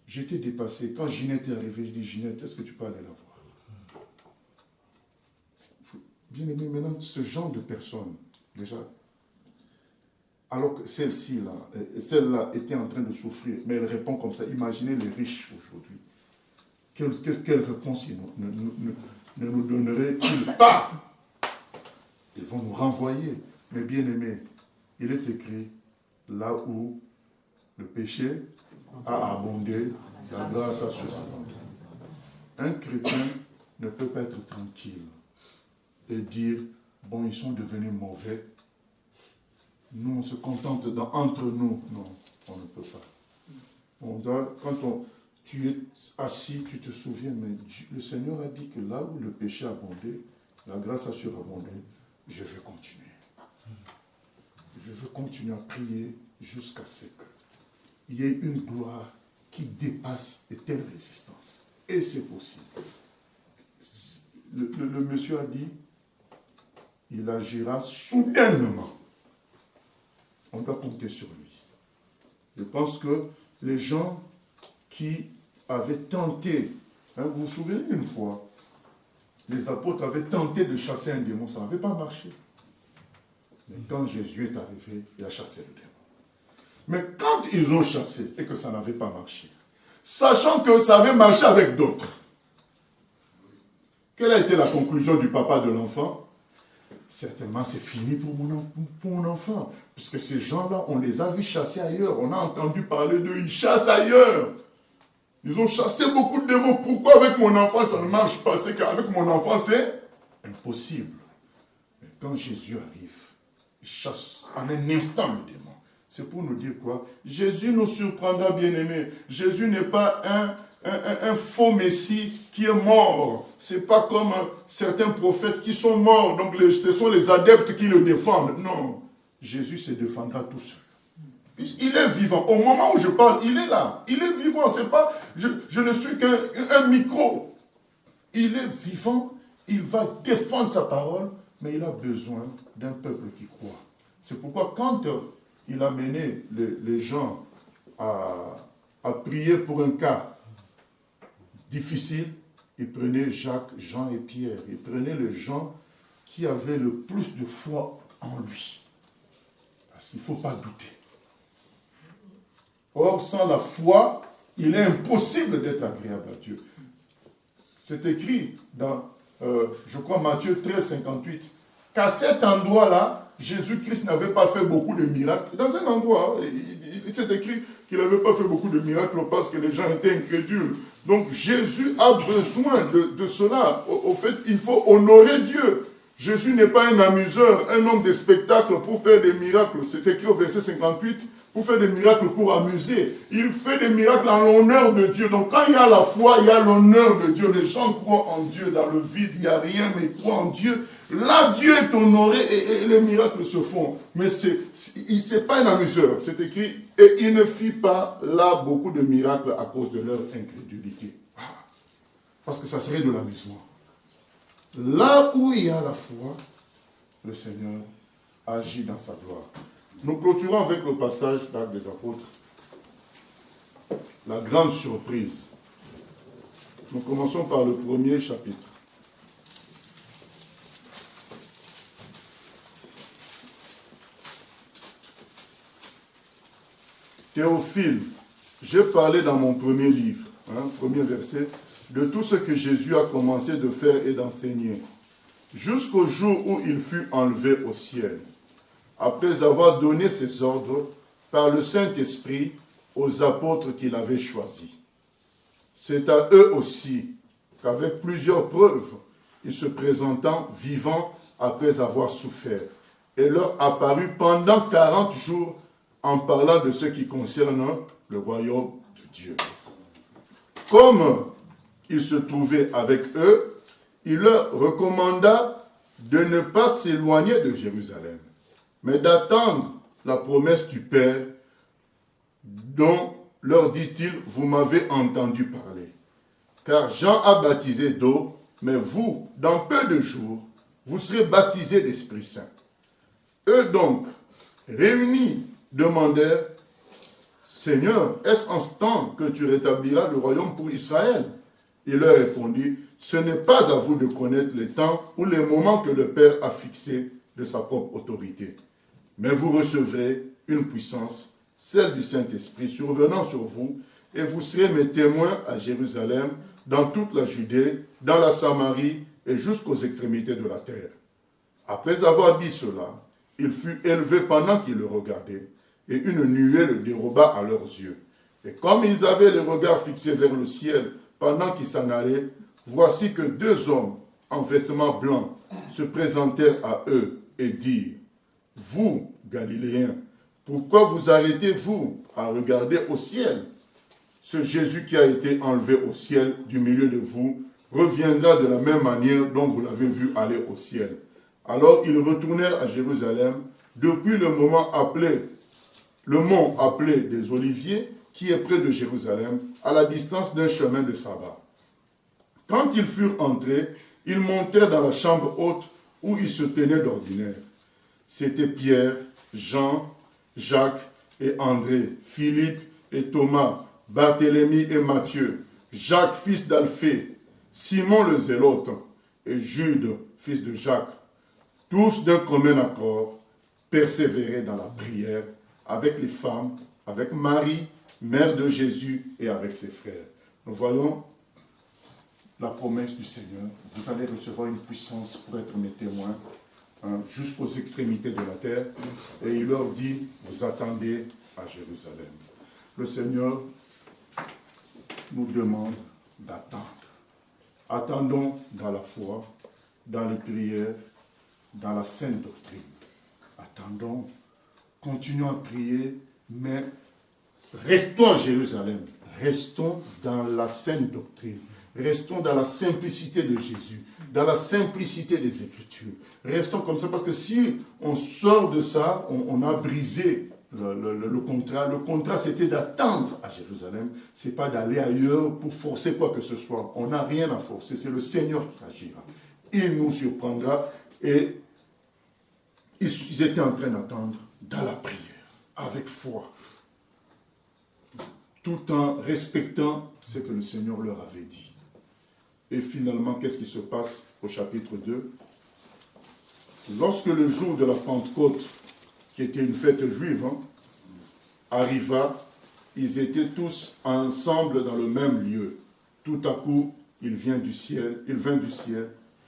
J'étais dépassé. Quand Ginette est arrivée, je dis, Ginette, est-ce que tu peux aller la voir? Bien aimé, maintenant, ce genre de personne, déjà, alors que celle-là était en train de souffrir, mais elle répond comme ça. Imaginez les riches aujourd'hui. Quelle réponse ne nous donnerait-il pas? Ils vont nous renvoyer. Mais bien aimé, il est écrit, là où le péché a abondé, la grâce a surabondé. Un chrétien ne peut pas être tranquille et dire, bon, ils sont devenus mauvais. Nous, on se contente entre nous. Non, on ne peut pas. On doit, tu es assis, tu te souviens, mais le Seigneur a dit que là où le péché a abondé, la grâce a surabondé, je veux continuer. je veux continuer à prier jusqu'à ce qu'il y ait une gloire qui dépasse de telles résistances. Et c'est possible. Le monsieur a dit, il agira soudainement. On doit compter sur lui. Je pense que les gens qui avaient tenté, vous vous souvenez une fois, les apôtres avaient tenté de chasser un démon, ça n'avait pas marché. Mais quand Jésus est arrivé, il a chassé le démon. Mais quand ils ont chassé et que ça n'avait pas marché, sachant que ça avait marché avec d'autres, quelle a été la conclusion du papa de l'enfant? Certainement, c'est fini pour mon enfant. Puisque ces gens-là, on les a vus chasser ailleurs. On a entendu parler d'eux, ils chassent ailleurs. Ils ont chassé beaucoup de démons. Pourquoi avec mon enfant, ça ne marche pas? C'est qu'avec mon enfant, c'est impossible. Mais quand Jésus arrive, il chasse en un instant le démon. C'est pour nous dire quoi? Jésus nous surprendra, bien-aimés. Jésus n'est pas un faux messie qui est mort. Ce n'est pas comme certains prophètes qui sont morts. Donc ce sont les adeptes qui le défendent. Non. Jésus se défendra tout seul. Il est vivant. Au moment où je parle, il est là. Il est vivant. C'est pas, je ne suis qu'un micro. Il est vivant. Il va défendre sa parole. Mais il a besoin d'un peuple qui croit. C'est pourquoi quand il a mené les gens à prier pour un cas difficile, il prenait Jacques, Jean et Pierre. Il prenait les gens qui avaient le plus de foi en lui. Parce qu'il ne faut pas douter. Or, sans la foi, il est impossible d'être agréable à Dieu. C'est écrit dans, je crois, Matthieu 13, 58, qu'à cet endroit-là, Jésus-Christ n'avait pas fait beaucoup de miracles. Dans un endroit, il s'est écrit qu'il n'avait pas fait beaucoup de miracles parce que les gens étaient incrédules. Donc Jésus a besoin de cela. Au fait, il faut honorer Dieu. Jésus n'est pas un amuseur, un homme de spectacle pour faire des miracles. C'est écrit au verset 58, pour faire des miracles pour amuser. Il fait des miracles en l'honneur de Dieu. Donc quand il y a la foi, il y a l'honneur de Dieu. Les gens croient en Dieu. Dans le vide, il n'y a rien, mais croient en Dieu. Là, Dieu est honoré et les miracles se font. Mais il n'est pas un amuseur. C'est écrit, et il ne fit pas là beaucoup de miracles à cause de leur incrédulité. Parce que ça serait de l'amusement. Là où il y a la foi, le Seigneur agit dans sa gloire. Nous clôturons avec le passage d'Actes des Apôtres. La grande surprise. Nous commençons par le premier chapitre. Théophile, j'ai parlé dans mon premier livre, premier verset, de tout ce que Jésus a commencé de faire et d'enseigner, jusqu'au jour où il fut enlevé au ciel, après avoir donné ses ordres par le Saint-Esprit aux apôtres qu'il avait choisis. C'est à eux aussi qu'avec plusieurs preuves, il se présentant vivant après avoir souffert, et leur apparut pendant 40 jours en parlant de ce qui concerne le royaume de Dieu. Comme il se trouvait avec eux, il leur recommanda de ne pas s'éloigner de Jérusalem, mais d'attendre la promesse du Père, dont, leur dit-il, vous m'avez entendu parler. Car Jean a baptisé d'eau, mais vous, dans peu de jours, vous serez baptisés d'Esprit Saint. Eux donc, réunis, demandèrent, Seigneur, est-ce en ce temps que tu rétabliras le royaume pour Israël? Il leur répondit, ce n'est pas à vous de connaître les temps ou les moments que le Père a fixés de sa propre autorité. Mais vous recevrez une puissance, celle du Saint-Esprit, survenant sur vous, et vous serez mes témoins à Jérusalem, dans toute la Judée, dans la Samarie et jusqu'aux extrémités de la terre. Après avoir dit cela, il fut élevé pendant qu'ils le regardaient, et une nuée le déroba à leurs yeux. Et comme ils avaient les regards fixés vers le ciel pendant qu'ils s'en allaient, voici que deux hommes en vêtements blancs se présentèrent à eux et dirent, « Vous, Galiléens, pourquoi vous arrêtez-vous à regarder au ciel? Ce Jésus qui a été enlevé au ciel du milieu de vous reviendra de la même manière dont vous l'avez vu aller au ciel. » Alors ils retournèrent à Jérusalem depuis le mont appelé des Oliviers, qui est près de Jérusalem, à la distance d'un chemin de sabbat. Quand ils furent entrés, ils montèrent dans la chambre haute où ils se tenaient d'ordinaire. C'étaient Pierre, Jean, Jacques et André, Philippe et Thomas, Barthélemy et Matthieu, Jacques, fils d'Alphée, Simon le Zélote et Jude, fils de Jacques. Tous d'un commun accord persévéraient dans la prière avec les femmes, avec Marie, mère de Jésus, et avec ses frères. Nous voyons la promesse du Seigneur. Vous allez recevoir une puissance pour être mes témoins jusqu'aux extrémités de la terre. Et il leur dit, vous attendez à Jérusalem. Le Seigneur nous demande d'attendre. Attendons dans la foi, dans les prières, dans la sainte doctrine. Attendons, continuons à prier, mais restons à Jérusalem. Restons dans la sainte doctrine. Restons dans la simplicité de Jésus, dans la simplicité des Écritures. Restons comme ça, parce que si on sort de ça, on a brisé le contrat. Le contrat, c'était d'attendre à Jérusalem. Ce n'est pas d'aller ailleurs pour forcer quoi que ce soit. On n'a rien à forcer. C'est le Seigneur qui agira. Il nous surprendra. Et ils étaient en train d'attendre dans la prière, avec foi, tout en respectant ce que le Seigneur leur avait dit. Et finalement, qu'est-ce qui se passe au chapitre 2? Lorsque le jour de la Pentecôte, qui était une fête juive, arriva, ils étaient tous ensemble dans le même lieu. Tout à coup, il vint du ciel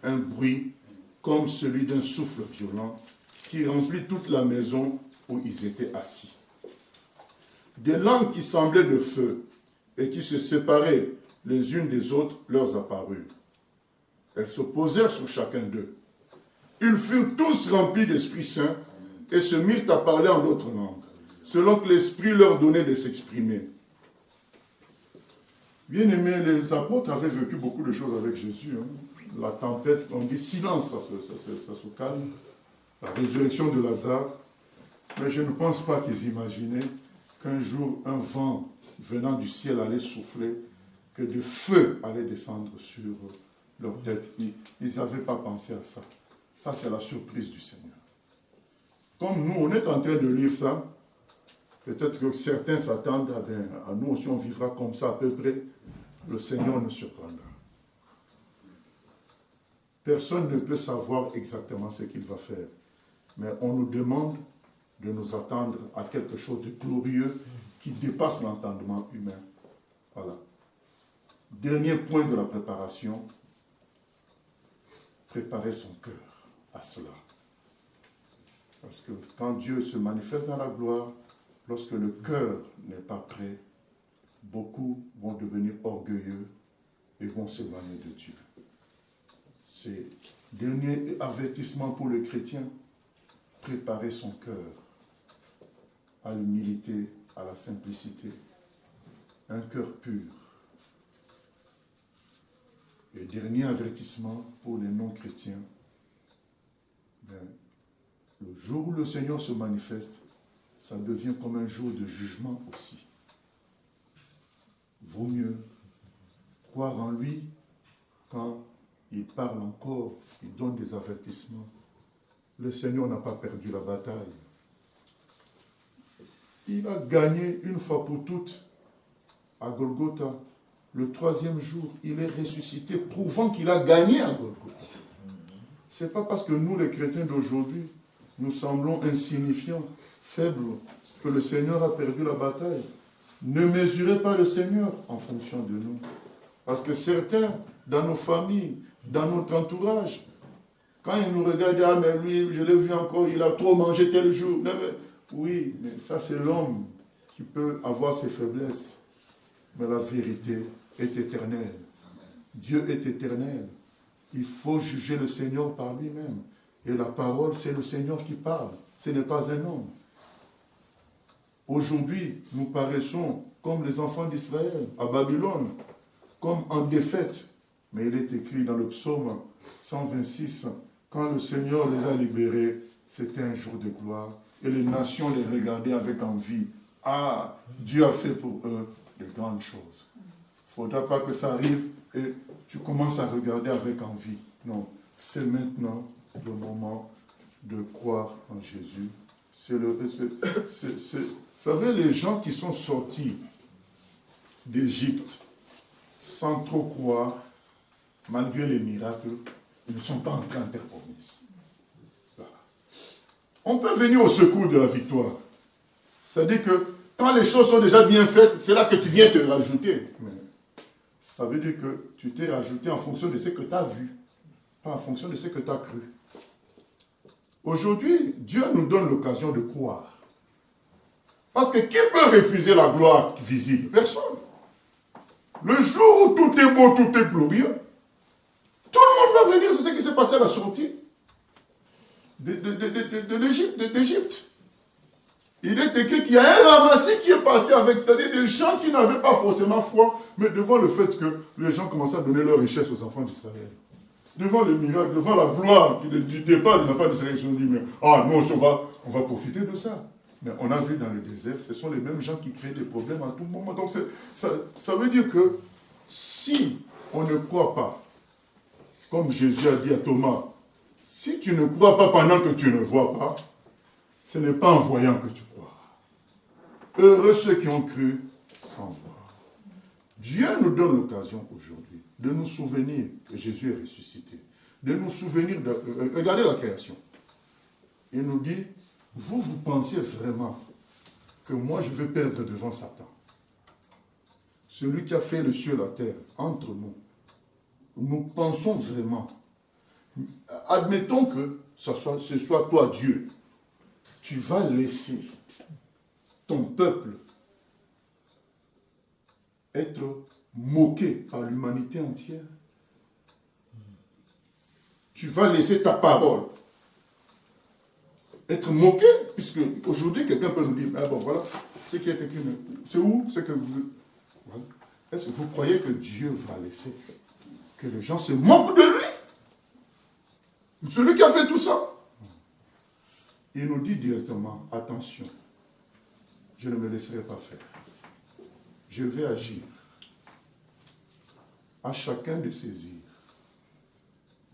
un bruit comme celui d'un souffle violent qui remplit toute la maison où ils étaient assis. Des langues qui semblaient de feu et qui se séparaient les unes des autres leur apparurent. Elles se posèrent sur chacun d'eux. Ils furent tous remplis d'Esprit Saint et se mirent à parler en d'autres langues, selon que l'Esprit leur donnait de s'exprimer. Bien aimés, les apôtres avaient vécu beaucoup de choses avec Jésus. La tempête, on dit silence, ça se calme. La résurrection de Lazare. Mais je ne pense pas qu'ils imaginaient qu'un jour, un vent venant du ciel allait souffler, que de feu allait descendre sur leur tête. Ils n'avaient pas pensé à ça. Ça, c'est la surprise du Seigneur. Comme nous, on est en train de lire ça, peut-être que certains s'attendent à nous aussi, on vivra comme ça à peu près. Le Seigneur nous surprendra. Personne ne peut savoir exactement ce qu'il va faire. Mais on nous demande de nous attendre à quelque chose de glorieux qui dépasse l'entendement humain. Voilà. Dernier point de la préparation, préparer son cœur à cela. Parce que quand Dieu se manifeste dans la gloire, lorsque le cœur n'est pas prêt, beaucoup vont devenir orgueilleux et vont s'éloigner de Dieu. C'est dernier avertissement pour le chrétien, préparer son cœur à l'humilité, à la simplicité, un cœur pur. Et dernier avertissement pour les non-chrétiens, le jour où le Seigneur se manifeste, ça devient comme un jour de jugement aussi. Vaut mieux croire en lui quand il parle encore, il donne des avertissements. Le Seigneur n'a pas perdu la bataille. Il a gagné une fois pour toutes à Golgotha. Le troisième jour, il est ressuscité, prouvant qu'il a gagné à Golgotha. Ce n'est pas parce que nous, les chrétiens d'aujourd'hui, nous semblons insignifiants, faibles, que le Seigneur a perdu la bataille. Ne mesurez pas le Seigneur en fonction de nous. Parce que certains, dans nos familles, dans notre entourage, quand ils nous regardent, ah mais lui, je l'ai vu encore, il a trop mangé tel jour. Oui, mais ça c'est l'homme qui peut avoir ses faiblesses. Mais la vérité est éternelle. Dieu est éternel. Il faut juger le Seigneur par lui-même. Et la parole, c'est le Seigneur qui parle. Ce n'est pas un homme. Aujourd'hui, nous paraissons comme les enfants d'Israël, à Babylone, comme en défaite. Mais il est écrit dans le psaume 126, quand le Seigneur les a libérés, c'était un jour de gloire. Et les nations les regardaient avec envie. Ah, Dieu a fait pour eux de grandes choses. Il ne faudra pas que ça arrive et tu commences à regarder avec envie. Non, c'est maintenant le moment de croire en Jésus. Vous savez, les gens qui sont sortis d'Égypte sans trop croire, malgré les miracles, ils ne sont pas entrés en terre promise. Voilà. On peut venir au secours de la victoire. C'est-à-dire que quand les choses sont déjà bien faites, c'est là que tu viens te rajouter. Mais ça veut dire que tu t'es rajouté en fonction de ce que tu as vu, pas en fonction de ce que tu as cru. Aujourd'hui, Dieu nous donne l'occasion de croire. Parce que qui peut refuser la gloire visible? Personne. Le jour où tout est beau, tout est glorieux, tout le monde va venir, c'est ce qui s'est passé à la sortie d'Égypte. Il est écrit qu'il y a un ramassis qui est parti avec, c'est-à-dire des gens qui n'avaient pas forcément foi, mais devant le fait que les gens commençaient à donner leur richesse aux enfants d'Israël. Devant le miracle, devant la gloire du départ des enfants d'Israël, ils se sont dit, mais nous, on va profiter de ça. Mais on a vu dans le désert, ce sont les mêmes gens qui créent des problèmes à tout moment. Donc ça veut dire que si on ne croit pas, comme Jésus a dit à Thomas, si tu ne crois pas pendant que tu ne vois pas, ce n'est pas en voyant que tu crois. Heureux ceux qui ont cru sans voir. Dieu nous donne l'occasion aujourd'hui de nous souvenir que Jésus est ressuscité. De nous souvenir de... Regardez la création. Il nous dit, vous pensiez vraiment que moi je vais perdre devant Satan. Celui qui a fait le ciel et la terre, entre nous. Nous pensons vraiment. Admettons que ce soit toi, Dieu. Tu vas laisser ton peuple être moqué par l'humanité entière. Tu vas laisser ta parole être moqué, puisque aujourd'hui quelqu'un peut nous dire, ah bon voilà, ce qui est écrit, c'est où? C'est que vous... Voilà. Est-ce que vous croyez que Dieu va laisser que les gens se moquent de lui? Celui qui a fait tout ça. Il nous dit directement, attention, je ne me laisserai pas faire. Je vais agir. À chacun de saisir.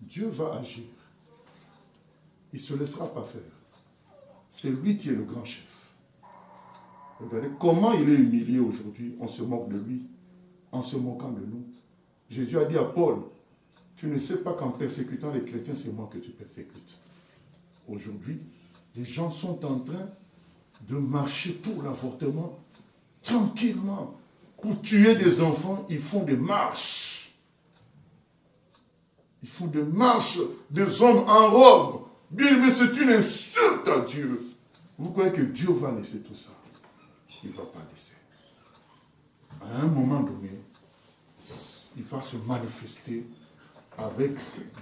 Dieu va agir. Il ne se laissera pas faire. C'est lui qui est le grand chef. Regardez comment il est humilié aujourd'hui. On se moque de lui, en se moquant de nous. Jésus a dit à Paul, tu ne sais pas qu'en persécutant les chrétiens, c'est moi que tu persécutes. Aujourd'hui, les gens sont en train de marcher pour l'avortement tranquillement. Pour tuer des enfants, ils font des marches. Ils font des marches des hommes en robe. Bien, mais c'est une insulte à Dieu. Vous croyez que Dieu va laisser tout ça? Il ne va pas laisser. À un moment donné, il va se manifester avec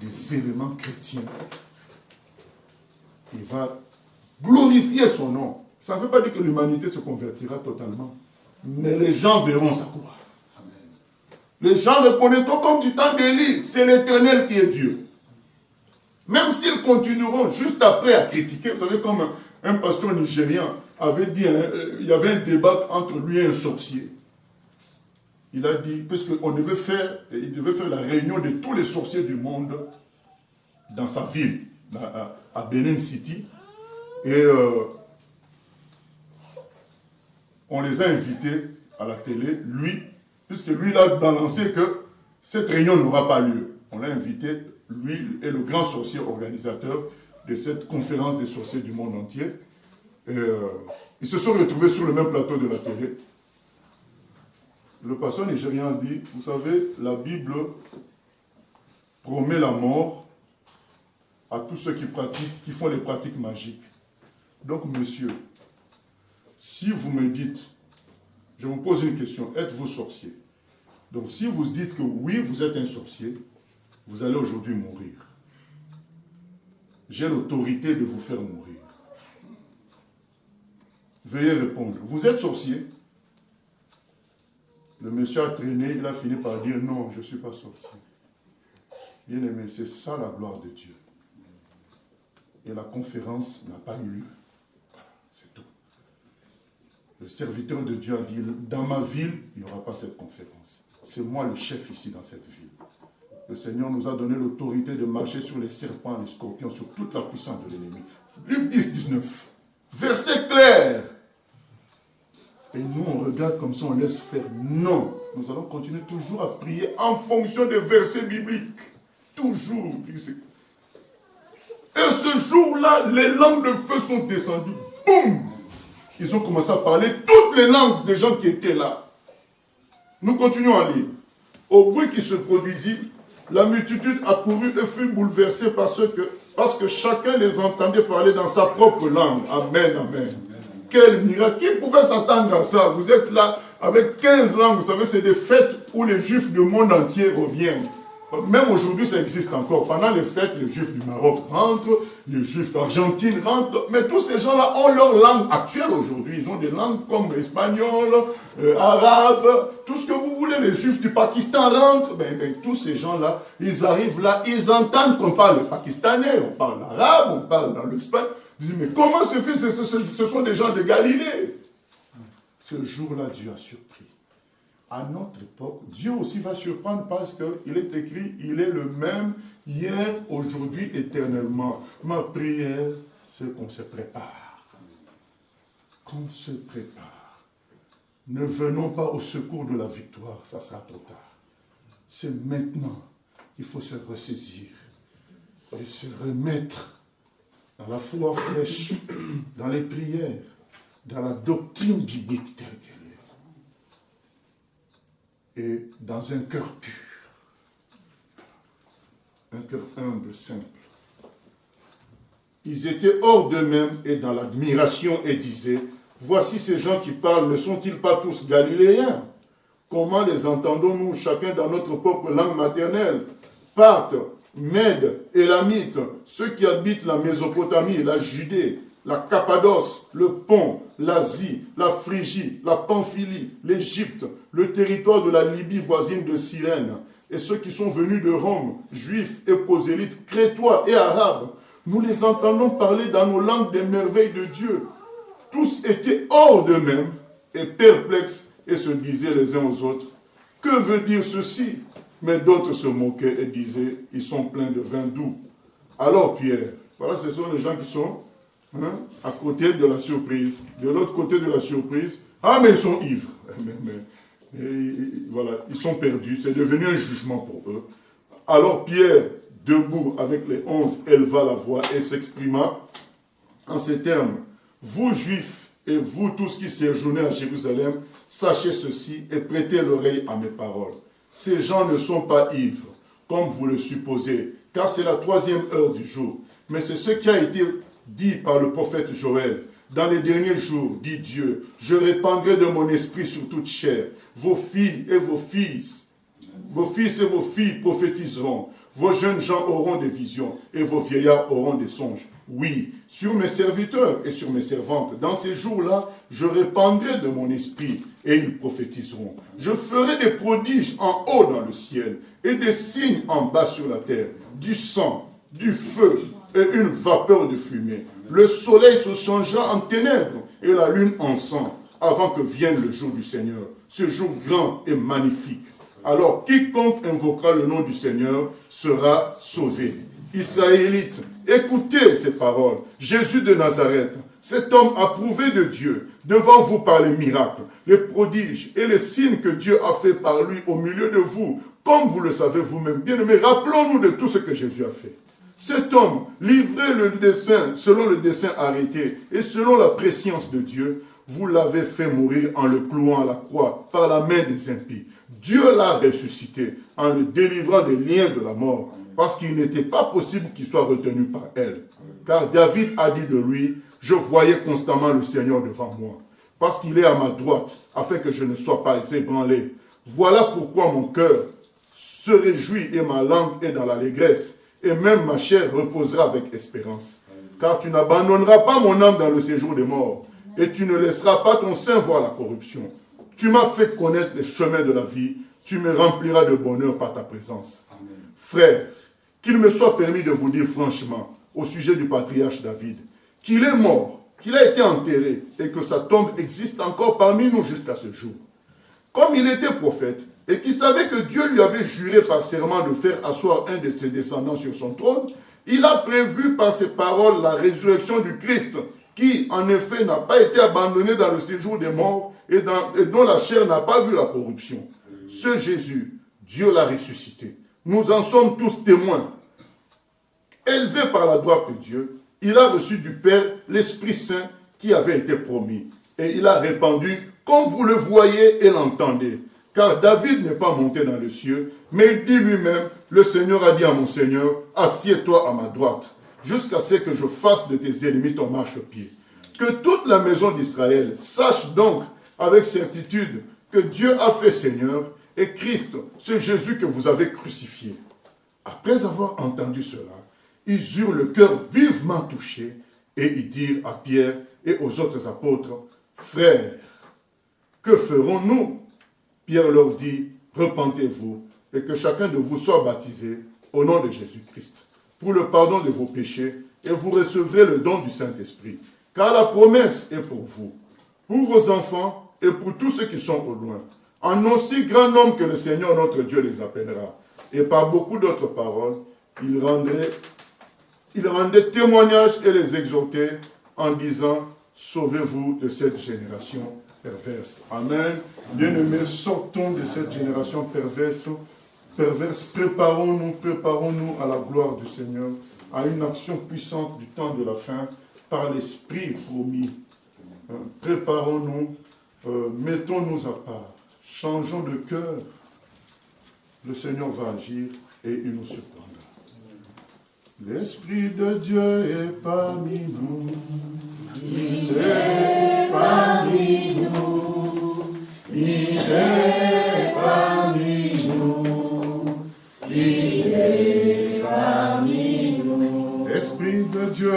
des éléments chrétiens. Il va glorifier son nom. Ça ne veut pas dire que l'humanité se convertira totalement. Mais les gens verront sa gloire. Les gens reconnaîtront comme du temps d'Élie. C'est l'Éternel qui est Dieu. Même s'ils continueront juste après à critiquer, vous savez, comme un pasteur nigérien avait dit, il y avait un débat entre lui et un sorcier. Il a dit, puisqu'il devait faire la réunion de tous les sorciers du monde dans sa ville, à Benin City. Et on les a invités à la télé, lui, puisque lui, il a balancé que cette réunion n'aura pas lieu. On l'a invité, lui est le grand sorcier organisateur de cette conférence des sorciers du monde entier. Et, ils se sont retrouvés sur le même plateau de la télé. Le pasteur nigérien a dit, vous savez, la Bible promet la mort à tous ceux qui font les pratiques magiques. Donc, monsieur, si vous me dites, je vous pose une question, êtes-vous sorcier? Donc, si vous dites que oui, vous êtes un sorcier, vous allez aujourd'hui mourir. J'ai l'autorité de vous faire mourir. Veuillez répondre. Vous êtes sorcier? Le monsieur a traîné, il a fini par dire non, je ne suis pas sorcier. Bien aimé, c'est ça la gloire de Dieu. et la conférence n'a pas eu lieu. Voilà, c'est tout. Le serviteur de Dieu a dit, dans ma ville, il n'y aura pas cette conférence. C'est moi le chef ici dans cette ville. Le Seigneur nous a donné l'autorité de marcher sur les serpents, les scorpions, sur toute la puissance de l'ennemi. Luc 10, 19. Verset clair. Et nous, on regarde comme ça, on laisse faire. Non. Nous allons continuer toujours à prier en fonction des versets bibliques. Toujours. Et ce jour-là, les langues de feu sont descendues. Boum! Ils ont commencé à parler toutes les langues des gens qui étaient là. Nous continuons à lire. Au bruit qui se produisit, la multitude accourut et fut bouleversée parce que chacun les entendait parler dans sa propre langue. Amen, amen. Quel miracle! Qui pouvait s'attendre à ça? Vous êtes là avec 15 langues. Vous savez, c'est des fêtes où les Juifs du monde entier reviennent. Même aujourd'hui, ça existe encore. Pendant les fêtes, les Juifs du Maroc rentrent, les Juifs d'Argentine rentrent. Mais tous ces gens-là ont leur langue actuelle aujourd'hui. Ils ont des langues comme espagnol, arabe, tout ce que vous voulez. Les Juifs du Pakistan rentrent. Tous ces gens-là, ils arrivent là, ils entendent qu'on parle le pakistanais, on parle l'arabe, on parle dans l'espagnol. Ils disent, mais comment se fait? Ce sont des gens de Galilée. Ce jour-là, Dieu a surpris. À notre époque, Dieu aussi va surprendre parce qu'il est écrit, il est le même hier, aujourd'hui, éternellement. Ma prière, c'est qu'on se prépare. Qu'on se prépare. Ne venons pas au secours de la victoire, ça sera trop tard. C'est maintenant qu'il faut se ressaisir et se remettre dans la foi fraîche, dans les prières, dans la doctrine biblique telle qu'elle est. Et dans un cœur pur, un cœur humble, simple. Ils étaient hors d'eux-mêmes et dans l'admiration et disaient, voici ces gens qui parlent, ne sont-ils pas tous galiléens? Comment les entendons-nous, chacun dans notre propre langue maternelle? Parthes, Mèdes, Élamites, ceux qui habitent la Mésopotamie, la Judée, la Cappadoce, le Pont, l'Asie, la Phrygie, la Pamphylie, l'Égypte, le territoire de la Libye voisine de Cyrène, et ceux qui sont venus de Rome, juifs et prosélytes, crétois et arabes, nous les entendons parler dans nos langues des merveilles de Dieu. Tous étaient hors d'eux-mêmes et perplexes et se disaient les uns aux autres, que veut dire ceci? Mais d'autres se moquaient et disaient, ils sont pleins de vin doux. Alors Pierre, voilà, ce sont les gens qui sont à côté de la surprise. De l'autre côté de la surprise, ah mais ils sont ivres. Voilà, ils sont perdus, c'est devenu un jugement pour eux. Alors Pierre, debout avec les 11, éleva la voix et s'exprima en ces termes. Vous juifs et vous tous qui séjournez à Jérusalem, sachez ceci et prêtez l'oreille à mes paroles. Ces gens ne sont pas ivres, comme vous le supposez, car c'est la 3e heure du jour. Mais c'est ce qui a été dit par le prophète Joël. Dans les derniers jours, dit Dieu, je répandrai de mon esprit sur toute chair. Vos filles et vos fils prophétiseront. Vos jeunes gens auront des visions et vos vieillards auront des songes. Oui, sur mes serviteurs et sur mes servantes, dans ces jours-là, je répandrai de mon esprit et ils prophétiseront. Je ferai des prodiges en haut dans le ciel et des signes en bas sur la terre, du sang, du feu et une vapeur de fumée. Le soleil se changera en ténèbres et la lune en sang avant que vienne le jour du Seigneur, ce jour grand et magnifique. Alors quiconque invoquera le nom du Seigneur sera sauvé. Israélites, écoutez ces paroles. Jésus de Nazareth, cet homme approuvé de Dieu, devant vous par les miracles, les prodiges et les signes que Dieu a fait par lui au milieu de vous, comme vous le savez vous-même. Bien-aimés, rappelons-nous de tout ce que Jésus a fait. Cet homme, livré le dessein, selon le dessein arrêté et selon la prescience de Dieu, vous l'avez fait mourir en le clouant à la croix par la main des impies. Dieu l'a ressuscité en le délivrant des liens de la mort, parce qu'il n'était pas possible qu'il soit retenu par elle. Car David a dit de lui, je voyais constamment le Seigneur devant moi, parce qu'il est à ma droite, afin que je ne sois pas ébranlé. Voilà pourquoi mon cœur se réjouit et ma langue est dans l'allégresse, et même ma chair reposera avec espérance. Car tu n'abandonneras pas mon âme dans le séjour des morts, et tu ne laisseras pas ton sein voir la corruption. Tu m'as fait connaître les chemins de la vie, tu me rempliras de bonheur par ta présence. Frères, qu'il me soit permis de vous dire franchement, au sujet du patriarche David, qu'il est mort, qu'il a été enterré et que sa tombe existe encore parmi nous jusqu'à ce jour. Comme il était prophète et qu'il savait que Dieu lui avait juré par serment de faire asseoir un de ses descendants sur son trône, il a prévu par ses paroles la résurrection du Christ, qui en effet n'a pas été abandonné dans le séjour des morts et dont la chair n'a pas vu la corruption. Ce Jésus, Dieu l'a ressuscité. Nous en sommes tous témoins. Élevé par la droite de Dieu, il a reçu du Père l'Esprit Saint qui avait été promis. Et il a répandu comme vous le voyez et l'entendez. Car David n'est pas monté dans les cieux, mais il dit lui-même, le Seigneur a dit à mon Seigneur, assieds-toi à ma droite, jusqu'à ce que je fasse de tes ennemis ton marchepied. Que toute la maison d'Israël sache donc avec certitude que Dieu a fait Seigneur et Christ, ce Jésus que vous avez crucifié. Après avoir entendu cela, ils eurent le cœur vivement touché et ils dirent à Pierre et aux autres apôtres, frères, que ferons-nous? Pierre leur dit, repentez-vous et que chacun de vous soit baptisé au nom de Jésus-Christ pour le pardon de vos péchés et vous recevrez le don du Saint-Esprit. Car la promesse est pour vous, pour vos enfants et pour tous ceux qui sont au loin, en aussi grand nombre que le Seigneur notre Dieu les appellera. Et par beaucoup d'autres paroles, il rendait témoignage et les exhortait en disant, sauvez-vous de cette génération perverse. Amen. Bien-aimés, sortons de cette génération perverse. Préparons-nous à la gloire du Seigneur, à une action puissante du temps de la fin, par l'Esprit promis. Préparons-nous, mettons-nous à part, changeons de cœur. Le Seigneur va agir et il nous surprendra. L'Esprit de Dieu est parmi nous. Il est parmi nous. Il est parmi nous. Il est parmi nous. L'Esprit de Dieu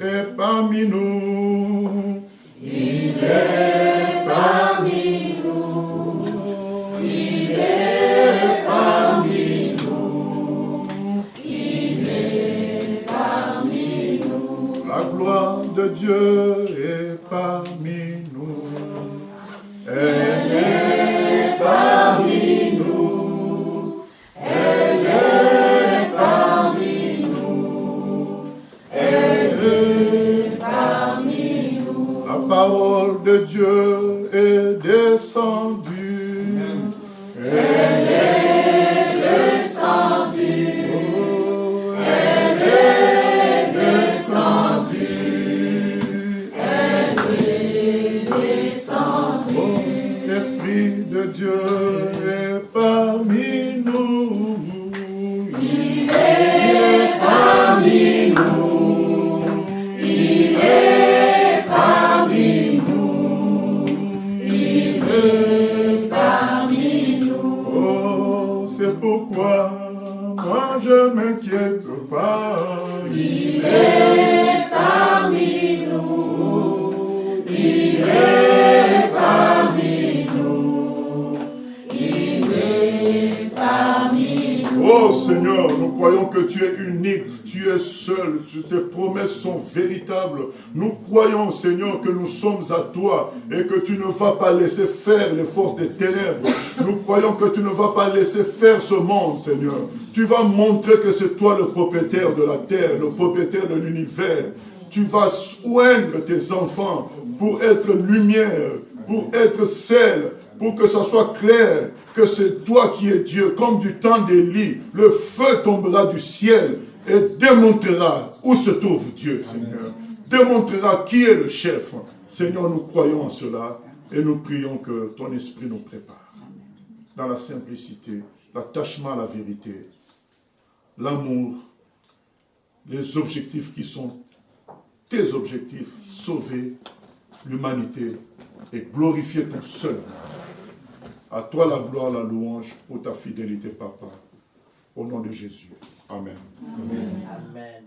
est parmi nous. Il est parmi nous. Il est parmi nous. Il est parmi nous. La gloire de Dieu est parmi nous. Elle est parmi nous. Elle est parmi nous. Elle est parmi nous. La parole de Dieu est descendue. Elle est descendue. Elle est descendue. Elle est descendue. L'Esprit de Dieu est parmi nous. Il est parmi nous. Il est parmi nous. Il est parmi nous. Oh, c'est pourquoi moi je m'inquiète pas. Il est parmi nous. Il est parmi nous. Il est parmi nous. Oh Seigneur, nous croyons que tu es unique, tu es seul, tes promesses sont véritables. Nous croyons, Seigneur, que nous sommes à toi et que tu ne vas pas laisser faire les forces des ténèbres. Nous croyons que tu ne vas pas laisser faire ce monde, Seigneur. Tu vas montrer que c'est toi le propriétaire de la terre, le propriétaire de l'univers. Tu vas soigner tes enfants pour être lumière, pour être sel, pour que ça soit clair que c'est toi qui es Dieu. Comme du temps d'Élie, le feu tombera du ciel et démontrera où se trouve Dieu, Seigneur. Démontrera qui est le chef. Seigneur, nous croyons en cela et nous prions que ton esprit nous prépare. Dans la simplicité, l'attachement à la vérité, l'amour, les objectifs qui sont tes objectifs, sauver l'humanité et glorifier ton seul. À toi la gloire, la louange pour ta fidélité, Papa. Au nom de Jésus. Amen. Amen. Amen.